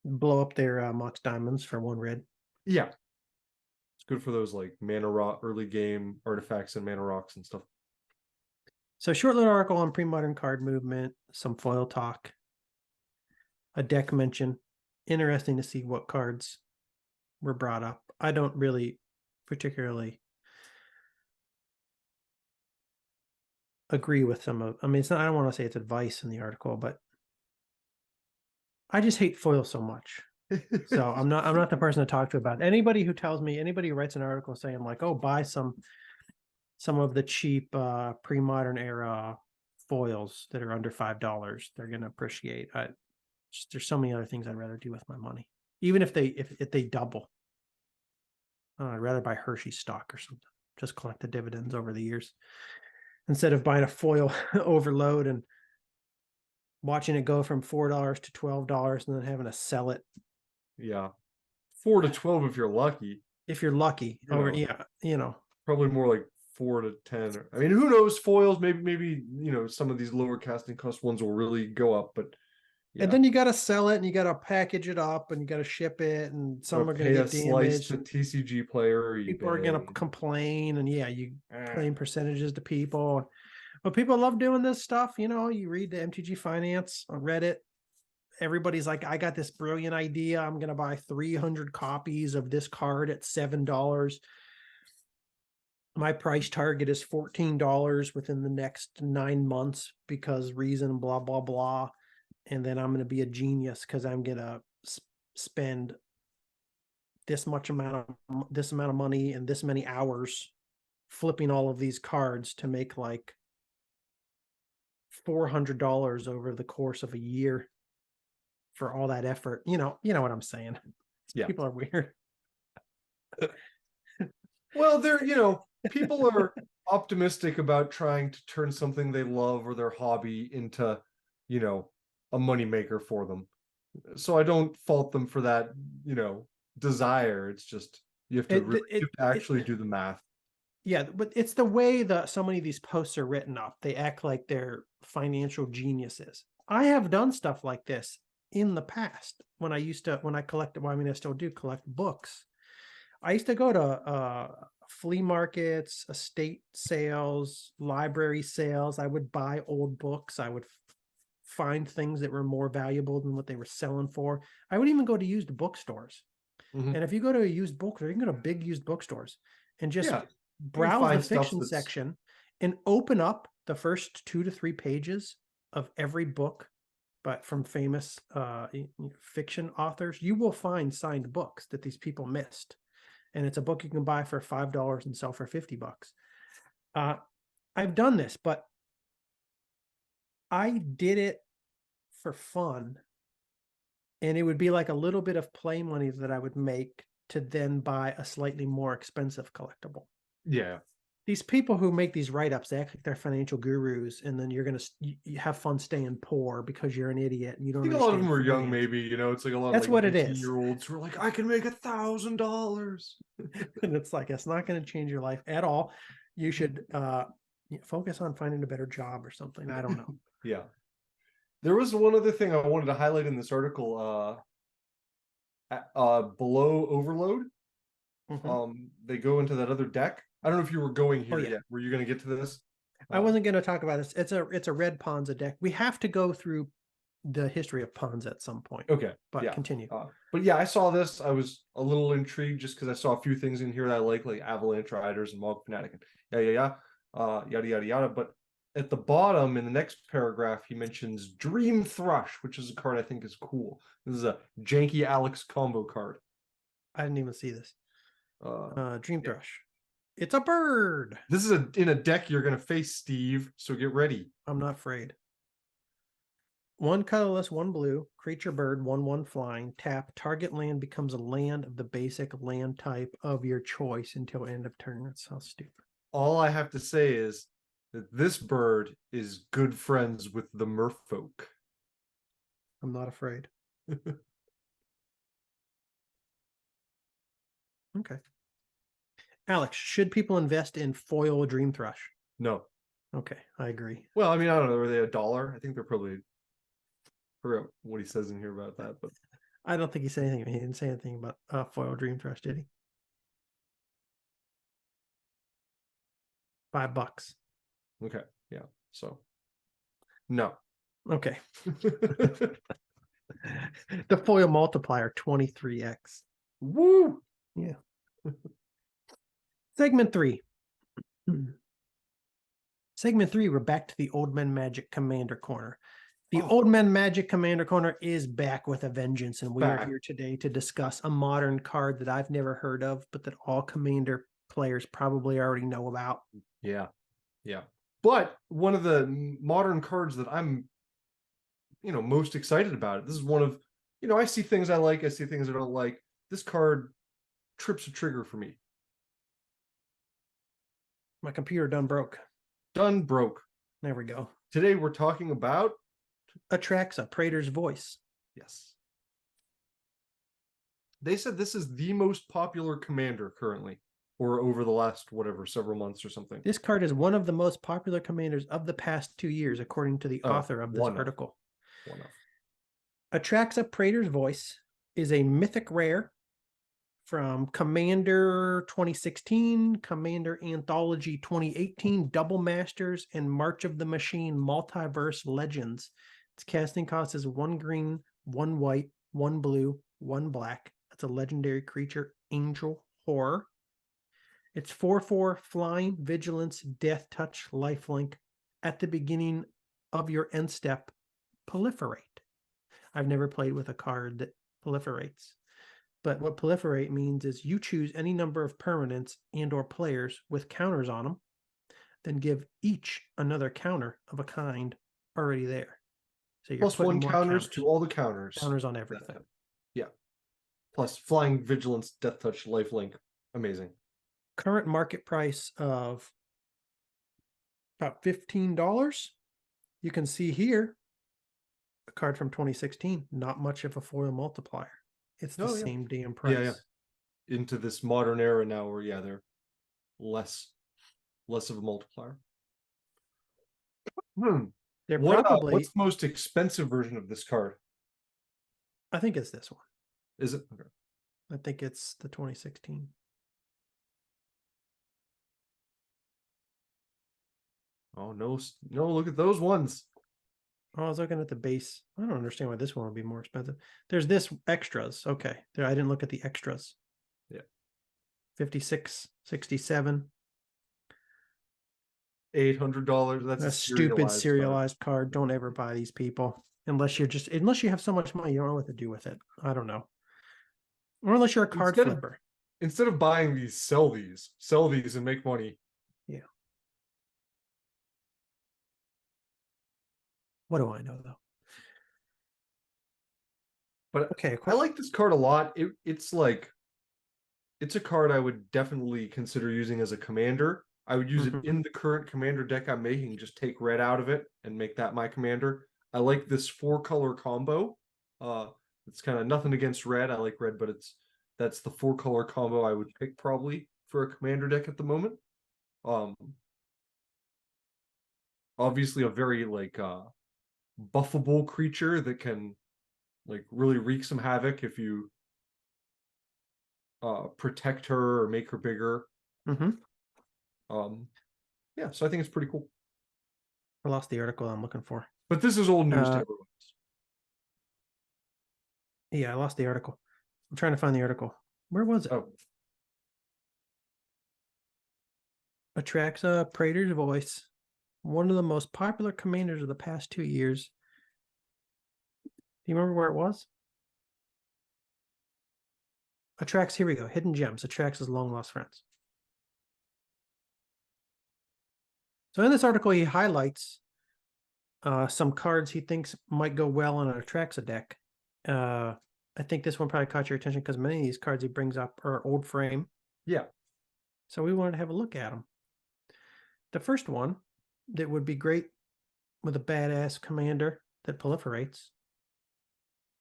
Blow up their Mox Diamonds for 1 red. Yeah. It's good for those like mana rock, early game artifacts and mana rocks and stuff. So short little article on pre-modern card movement, some foil talk, a deck mention. Interesting to see what cards were brought up. I don't really particularly agree with some of, I mean, it's not, I don't want to say it's advice in the article, but I just hate foil so much. So I'm not the person to talk to about it. Anybody who tells me, anybody who writes an article saying like, oh, buy some of the cheap pre-modern era foils that are under $5, they're going to appreciate. There's so many other things I'd rather do with my money, even if they double. I'd rather buy Hershey stock or something. Just collect the dividends over the years instead of buying a foil overload and watching it go from $4 to $12 and then having to sell it. Yeah, 4 to 12 if you're lucky. If you're lucky, probably more like 4 to 10. I mean, who knows? Foils, maybe some of these lower casting cost ones will really go up, but yeah. And then you got to sell it and you got to package it up and you got to ship it and some are going to get damaged. To TCG player or people are going to complain and you Ah. claim percentages to people. But people love doing this stuff. You read the MTG Finance on Reddit. Everybody's like, I got this brilliant idea. I'm going to buy 300 copies of this card at $7. My price target is $14 within the next 9 months because reason, blah, blah, blah. And then I'm going to be a genius because I'm going to spend this amount of money and this many hours flipping all of these cards to make like $400 over the course of a year for all that effort. You know what I'm saying? Yeah. People are weird. Well, people are optimistic about trying to turn something they love or their hobby into, a moneymaker for them. So I don't fault them for that, desire. It's just you have to actually do the math. Yeah, but it's the way that so many of these posts are written up. They act like they're financial geniuses. I have done stuff like this in the past when I collected, well, I mean, I still do collect books. I used to go to flea markets, estate sales, library sales. I would buy old books. I would find things that were more valuable than what they were selling for. I would even go to used bookstores. Mm-hmm. And if you go to a used bookstore, you can go to big used bookstores and just browse the fiction section and open up the first 2 to 3 pages of every book, but from famous fiction authors. You will find signed books that these people missed. And it's a book you can buy for $5 and sell for $50. I've done this, but I did it for fun. And it would be like a little bit of play money that I would make to then buy a slightly more expensive collectible. Yeah. These people who make these write-ups, they act like they're financial gurus, and then you're going to have fun staying poor because you're an idiot and you don't I think a lot of them are young, maybe, it's like a lot of like 18-year-olds who are like, I can make $1,000. And it's like, it's not going to change your life at all. You should focus on finding a better job or something. I don't know. Yeah. There was one other thing I wanted to highlight in this article. Below Overload, they go into that other deck. I don't know if you were going here yet. Were you going to get to this? I wasn't going to talk about this. It's a red Ponza deck. We have to go through the history of Ponza at some point. Okay, but continue. But yeah, I saw this. I was a little intrigued just because I saw a few things in here that I like Avalanche Riders and Mog Fanatic, and yada yada yada. But at the bottom in the next paragraph, he mentions Dream Thrush, which is a card I think is cool. This is a janky Alex combo card. I didn't even see this. Dream Thrush. It's a bird. This is in a deck you're going to face, Steve, so get ready. I'm not afraid. 1 colorless, 1 blue, creature bird, 1/1 flying, tap, target land becomes a land of the basic land type of your choice until end of turn. That sounds stupid. All I have to say is that this bird is good friends with the merfolk. I'm not afraid. Okay. Alex, should people invest in foil Dream Thrush? No. Okay, I agree. Well, I mean, I don't know. Are they $1? I think they're probably. I forgot what he says in here about that, but I don't think he said anything. He didn't say anything about foil Dream Thrush, did he? $5. Okay, yeah. So, no. Okay. The foil multiplier 23x. Woo! Yeah. Segment 3. Segment 3, we're back to the Old Men Magic Commander Corner. The Old Men Magic Commander Corner is back with a vengeance, and we are here today to discuss a modern card that I've never heard of, but that all Commander players probably already know about. Yeah. But one of the modern cards that I'm, most excited about. This is one of, I see things I like, I see things I don't like. This card trips a trigger for me. My computer done broke. Done broke. There we go. Today we're talking about Atraxa, Praetor's Voice. Yes. They said this is the most popular commander currently, or over the last, several months or something. This card is one of the most popular commanders of the past 2 years, according to the author of this article. Atraxa, Praetor's Voice is a mythic rare from Commander 2016, Commander Anthology 2018, Double Masters, and March of the Machine Multiverse Legends. Its casting cost is 1 green, 1 white, 1 blue, 1 black. That's a legendary creature, Angel Horror. It's 4/4 flying, vigilance, death touch, lifelink. At the beginning of your end step, proliferate. I've never played with a card that proliferates. But what proliferate means is you choose any number of permanents and or players with counters on them, then give each another counter of a kind already there. So you're plus 1 counters to all the counters. Counters on everything. Yeah. Plus flying, vigilance, death touch, lifelink. Amazing. Current market price of about $15. You can see here a card from 2016. Not much of a foil multiplier. It's the same damn price. Yeah. Into this modern era now where, they're less of a multiplier. They're probably... what's the most expensive version of this card? I think it's this one. Is it? Okay. I think it's the 2016. Oh, no, look at those ones. Oh, I was looking at the base. I don't understand why this one would be more expensive. There's this extras. Okay. There, I didn't look at the extras. Yeah. 56, 67. $800. That's a stupid serialized card. Don't ever buy these, people. Unless you have so much money, you don't know what to do with it. I don't know. Or unless you're a card flipper. Instead of buying these, sell these and make money. Yeah. What do I know, though? But okay, I like this card a lot. It's a card I would definitely consider using as a commander. I would use it in the current commander deck I'm making, just take red out of it and make that my commander. I like this 4-color combo. It's kind of nothing against red. I like red, but that's the 4-color combo I would pick probably for a commander deck at the moment. Obviously a very buffable creature that can really wreak some havoc if you protect her or make her bigger. Yeah, so I think it's pretty cool. I lost the article I'm looking for. But this is old news to everyone. Yeah, I lost the article. I'm trying to find the article. Where was it? Oh. Atraxa, Praetor's Voice. One of the most popular commanders of the past 2 years. Do you remember where it was? Atraxa, here we go. Hidden Gems. Atraxa's long lost friends. So in this article, he highlights some cards he thinks might go well on an Atraxa deck. I think this one probably caught your attention because many of these cards he brings up are old frame. Yeah. So we wanted to have a look at them. The first one that would be great with a badass commander that proliferates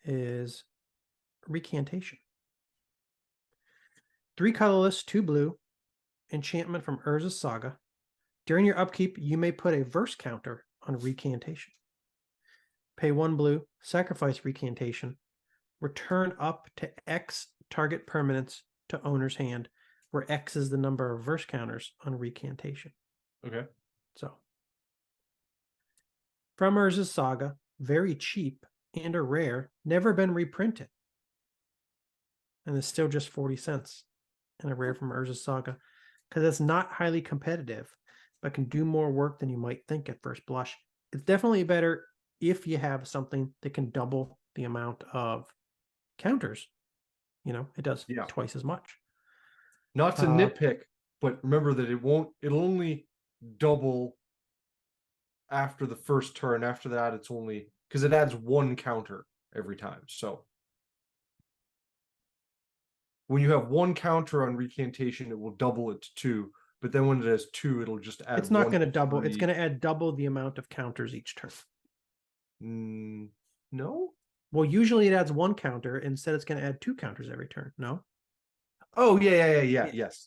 is Recantation. 3 colorless, 2 blue, enchantment from Urza's Saga. During your upkeep, you may put a verse counter on Recantation. Pay 1 blue, sacrifice Recantation, return up to X target permanents to owner's hand, where X is the number of verse counters on Recantation. Okay. So, from Urza's Saga, very cheap and a rare, never been reprinted. And it's still just 40 cents. and a rare from Urza Saga, because it's not highly competitive, but can do more work than you might think at first blush. It's definitely better if you have something that can double the amount of counters. It does Yeah. twice as much. Not to nitpick, but remember that it'll only double after the first turn. After that, it's only because it adds one counter every time. So when you have one counter on recantation, it will double it to 2. But then when it has 2, it'll just add It's not one going to to double. It's 3. going to add double the amount of counters each turn. No? Well, usually it adds one counter. Instead, it's going to add 2 counters every turn. No? Oh, yeah. Yeah. Yes.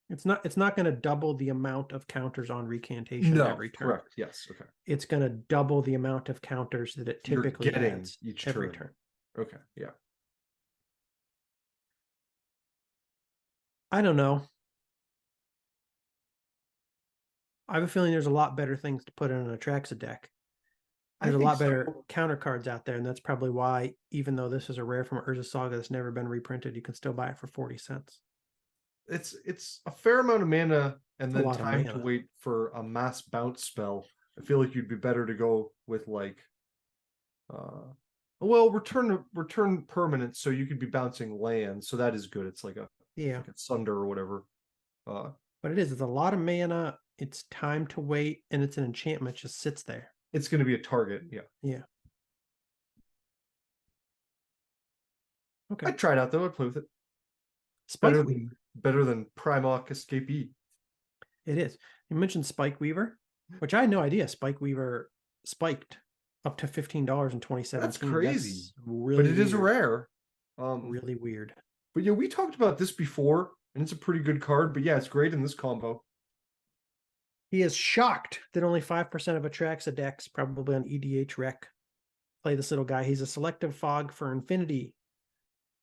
It's not going to double the amount of counters on recantation No, every turn. correct. Yes. Okay. It's going to double the amount of counters that it You're typically getting adds each every turn. turn. Okay. Yeah. I don't know. I have a feeling there's a lot better things to put in an Atraxa deck. There's a lot better counter cards out there, and that's probably why, even though this is a rare from Urza Saga that's never been reprinted, you can still buy it for 40 cents. It's a fair amount of mana and then lot of time to mana. wait for a mass bounce spell. I feel like you'd be better to go with like well, return permanent, so you could be bouncing land, so that is good. It's like a Yeah. like a Sunder or whatever. But it's a lot of mana, it's time to wait, and it's an enchantment, it just sits there. It's gonna be a target, yeah. Yeah. Okay. I'd try it out though, I'd play with it. Spike Better Weaver. better than Primarch Escapee. It is. You mentioned Spike Weaver, which I had no idea Spike Weaver spiked up to $15 in 2017. That's crazy. That's really but it is weird. rare. Really weird. But yeah, we talked about this before, and it's a pretty good card, but yeah, it's great in this combo. He is shocked that only 5% of Atraxa decks, probably on EDH Rec, play this little guy. He's a selective fog for infinity,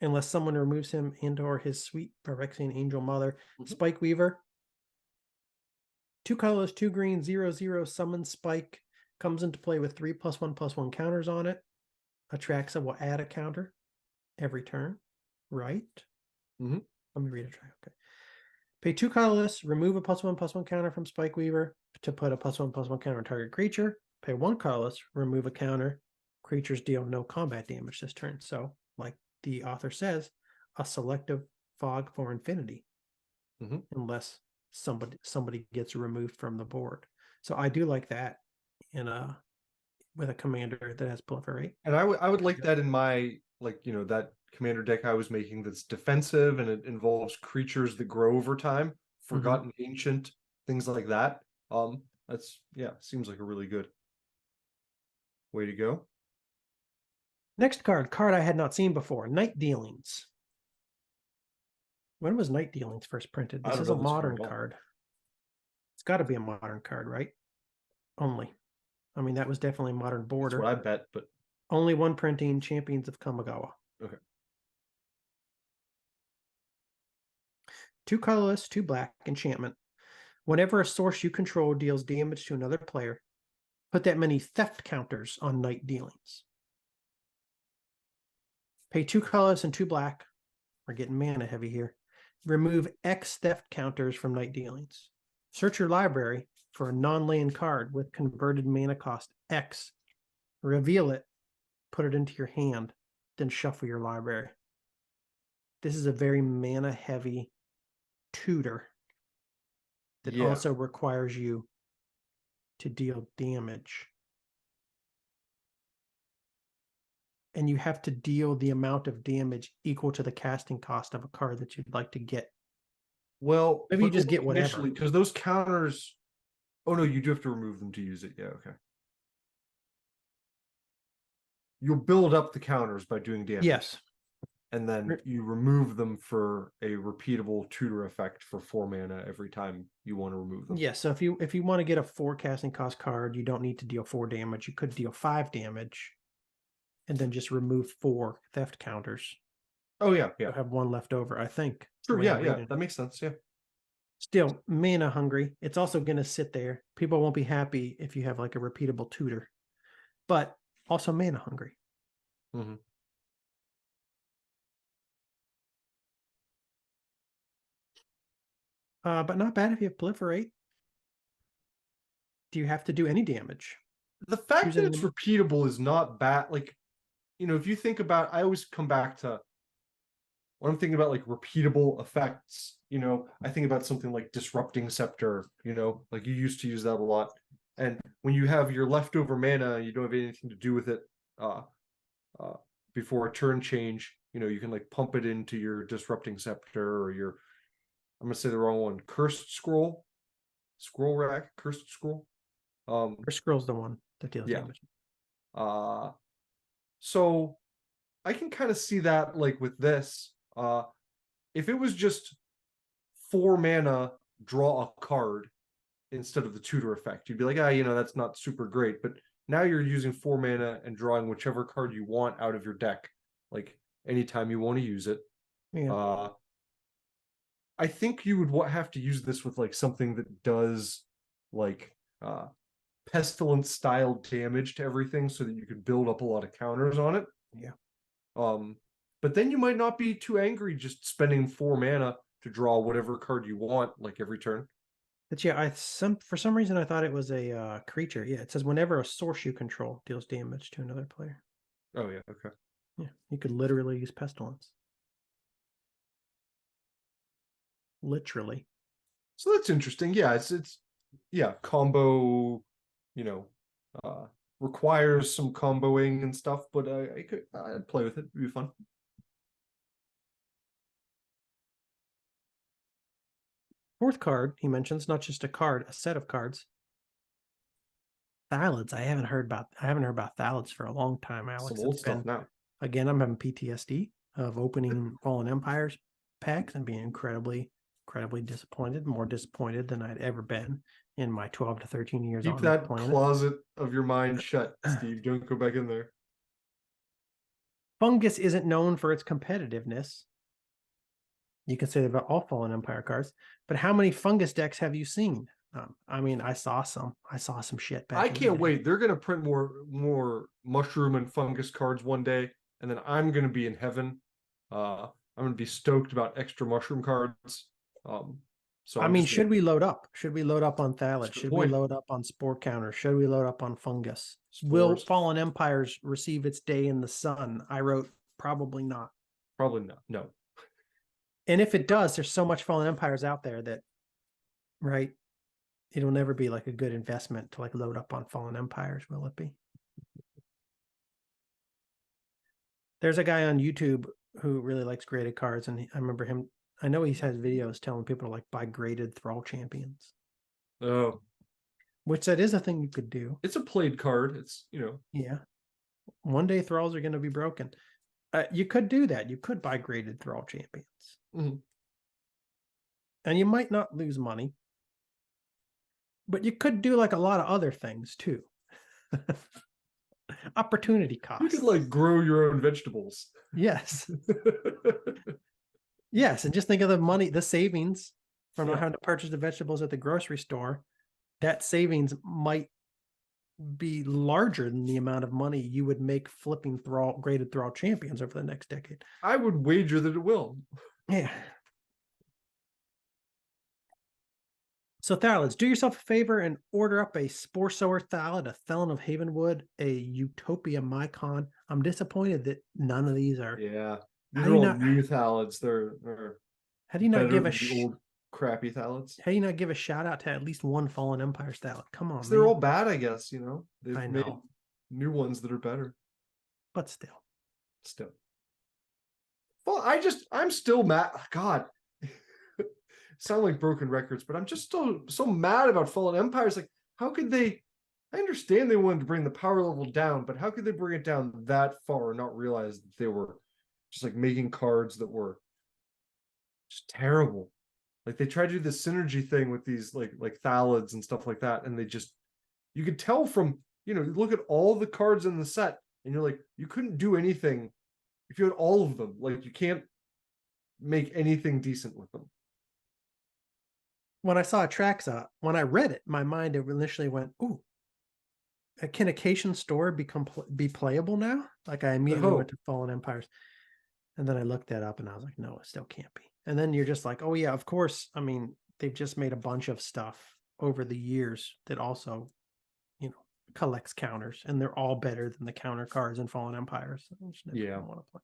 unless someone removes him and or his sweet Phyrexian Angel Mother. Spike Weaver. 2 colors, 2 green, 0/0, summon Spike. Comes into play with 3+1/+1 counters on it. Atraxa will add a counter every turn, right? Let me read it. Okay. Pay 2 colorless, remove a +1/+1 counter from Spike Weaver to put a +1/+1 counter on target creature. Pay 1 colorless, remove a counter. Creatures deal no combat damage this turn. So, like the author says, a selective fog for infinity, unless somebody gets removed from the board. So I do like that in with a commander that has proliferate. And I would like that in my that commander deck I was making that's defensive and it involves creatures that grow over time, forgotten ancient, things like that. That's seems like a really good way to go. Next card I had not seen before, Night Dealings. When was Night Dealings first printed? This is a modern card. It's got to be a modern card, right? Only. I mean, that was definitely a modern border. That's what I bet, but only one printing, Champions of Kamigawa. Okay. 2 colorless, 2 black, enchantment. Whenever a source you control deals damage to another player, put that many theft counters on Night Dealings. Pay 2 colorless and 2 black. We're getting mana heavy here. Remove X theft counters from Night Dealings. Search your library for a non-land card with converted mana cost X. Reveal it, put it into your hand, then shuffle your library. This is a very mana heavy tutor that also requires you to deal damage. And you have to deal the amount of damage equal to the casting cost of a card that you'd like to get. Well, maybe you just get whatever. Because those counters. Oh no, you do have to remove them to use it. Yeah, okay. You'll build up the counters by doing damage. Yes. And then you remove them for a repeatable tutor effect for 4 mana every time you want to remove them. Yeah, so if you want to get a 4 casting cost card, you don't need to deal 4 damage. You could deal 5 damage and then just remove 4 theft counters. Oh yeah. You'll have 1 left over, I think. True, yeah. That makes sense, yeah. Still, mana hungry. It's also going to sit there. People won't be happy if you have like a repeatable tutor. But also mana hungry. But not bad if you have proliferate. Do you have to do any damage? The fact Choose that any it's repeatable is not bad. Like, if you think about, I always come back to when I'm thinking about like repeatable effects, I think about something like disrupting scepter, like you used to use that a lot. And when you have your leftover mana, you don't have anything to do with it uh, uh, before a turn change, you can like pump it into your disrupting scepter or your, I'm gonna say the wrong one, cursed scroll rack, cursed scroll. scroll's the one that deals Yeah. damage. So I can kind of see that like with this. If it was just 4 mana, draw a card instead of the tutor effect, you'd be like, that's not super great. But now you're using 4 mana and drawing whichever card you want out of your deck, like anytime you want to use it. Yeah. I think you would have to use this with like something that does like pestilence style damage to everything so that you could build up a lot of counters on it. Yeah. But then you might not be too angry just spending 4 mana to draw whatever card you want like every turn. But yeah, for some reason I thought it was a creature. Yeah, it says whenever a source you control deals damage to another player. Oh yeah, okay. Yeah, you could literally use pestilence. Literally. So that's interesting. Yeah, it's yeah, combo, you know, requires some comboing and stuff, but I'd play with it. It'd be fun. Fourth card he mentions, not just a card, a set of cards. Thalids. I haven't heard about Thalids for a long time, Alex. Some old stuff now. Again, I'm having PTSD of opening Fallen Empires packs and being incredibly disappointed, more disappointed than I'd ever been in my 12 to 13 years Keep on that the planet. closet of your mind shut, Steve. Don't go back in there. Fungus isn't known for its competitiveness. You can say that about all Fallen Empire cards, but how many Fungus decks have you seen? I mean, I saw some shit back. I can't wait. They're gonna print more mushroom and fungus cards one day, and then I'm gonna be in heaven. I'm gonna be stoked about extra mushroom cards. So I I'm mean, just should we load up? Should we load up on Thallid? Should we point. load up on Spore Counter? Should we load up on Fungus? Will Spores. Fallen Empires receive its day in the sun? I wrote probably not. Probably not. No. And if it does, there's so much Fallen Empires out there that, right, it'll never be like a good investment to like load up on Fallen Empires, will it be? There's a guy on YouTube who really likes graded cards, and I remember him. I know he has videos telling people to like buy graded Thrall Champions. Oh, which that is a thing you could do. It's a played card. It's Yeah. One day Thralls are going to be broken. You could do that. You could buy graded Thrall Champions. Mm-hmm. And you might not lose money. But you could do like a lot of other things too. Opportunity cost. You could like grow your own vegetables. Yes. Yes. And just think of the money, the savings from not having to purchase the vegetables at the grocery store. That savings might be larger than the amount of money you would make flipping graded Thrall Champions over the next decade. I would wager that it will. Yeah. So Thalids, do yourself a favor and order up a Spore Sower Thalid, a Felon of Havenwood, a Utopia Mycon. I'm disappointed that none of these are. Yeah. These are all new Thalids. They're how do you not give the old crappy Thalids? How do you not give a shout out to at least one Fallen Empire Thalid? Come on, man. They're all bad, I guess. They've I made know. new ones that are better. But still. Well, I'm still mad. God, sound like broken records, but I'm just still so mad about Fallen Empires. Like, how could they? I understand they wanted to bring the power level down, but how could they bring it down that far and not realize that they were just like making cards that were just terrible? Like they tried to do the synergy thing with these like Thalids and stuff like that, and you could tell from you look at all the cards in the set, and you're like, you couldn't do anything if you had all of them. Like you can't make anything decent with them. When I saw Atraxa, when I read it, my mind initially went, "Ooh, can Acacian Store be playable now?" Like I immediately went to Fallen Empires, and then I looked that up, and I was like, "No, it still can't be." And then you're just like, "Oh yeah, of course." I mean, they've just made a bunch of stuff over the years that also, collects counters, and they're all better than the counter cards in Fallen Empires. So I just never want to play.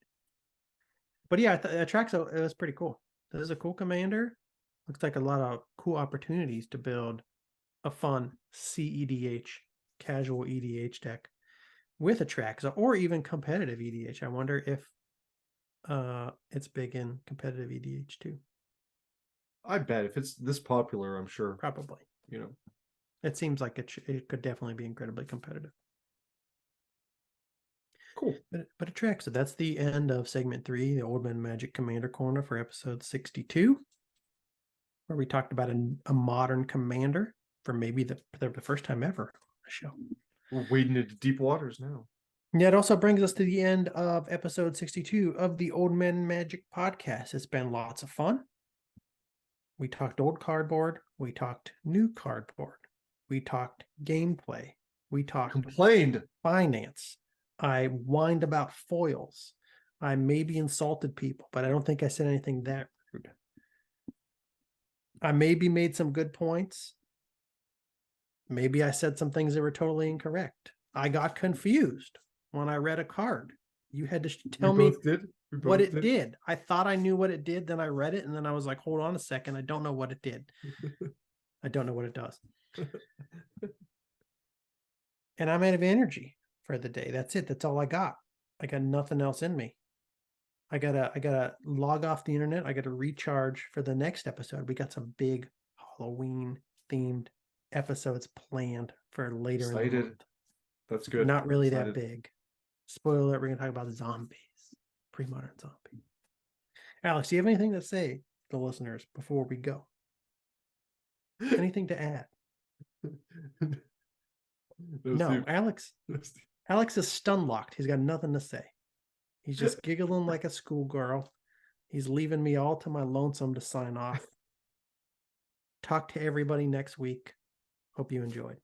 But yeah, Atraxa, it was pretty cool. This is a cool commander. Looks like a lot of cool opportunities to build a fun CEDH, casual EDH deck with Atraxa, or even competitive EDH. I wonder if it's big in competitive EDH too. I bet if it's this popular, I'm sure. Probably. You know, it seems like it could definitely be incredibly competitive. Cool. But Atraxa, that's the end of segment 3, the Old Man Magic Commander Corner for episode 62, where we talked about a modern commander for maybe the first time ever on the show. We're wading into deep waters now. Yeah, it also brings us to the end of episode 62 of the Old Man Magic podcast. It's been lots of fun. We talked old cardboard. We talked new cardboard. We talked gameplay. We talked complained finance. I whined about foils. I maybe insulted people, but I don't think I said anything that rude. I maybe made some good points. Maybe I said some things that were totally incorrect. I got confused when I read a card. You had to tell me what it did. I thought I knew what it did. Then I read it, and then I was like, hold on a second. I don't know what it did. I don't know what it does. And I'm out of energy for the day. That's it. That's all I got. I got nothing else in me. I gotta log off the internet. I gotta recharge for the next episode. We got some big Halloween themed episodes planned for later in the month. That's good. Not really that big. Spoiler alert, we're gonna talk about zombies. Pre-modern zombies. Alex, do you have anything to say to the listeners before we go? Anything to add? No, Alex is stun locked. He's got nothing to say. He's just giggling like a schoolgirl. He's leaving me all to my lonesome to sign off. Talk to everybody next week. Hope you enjoyed.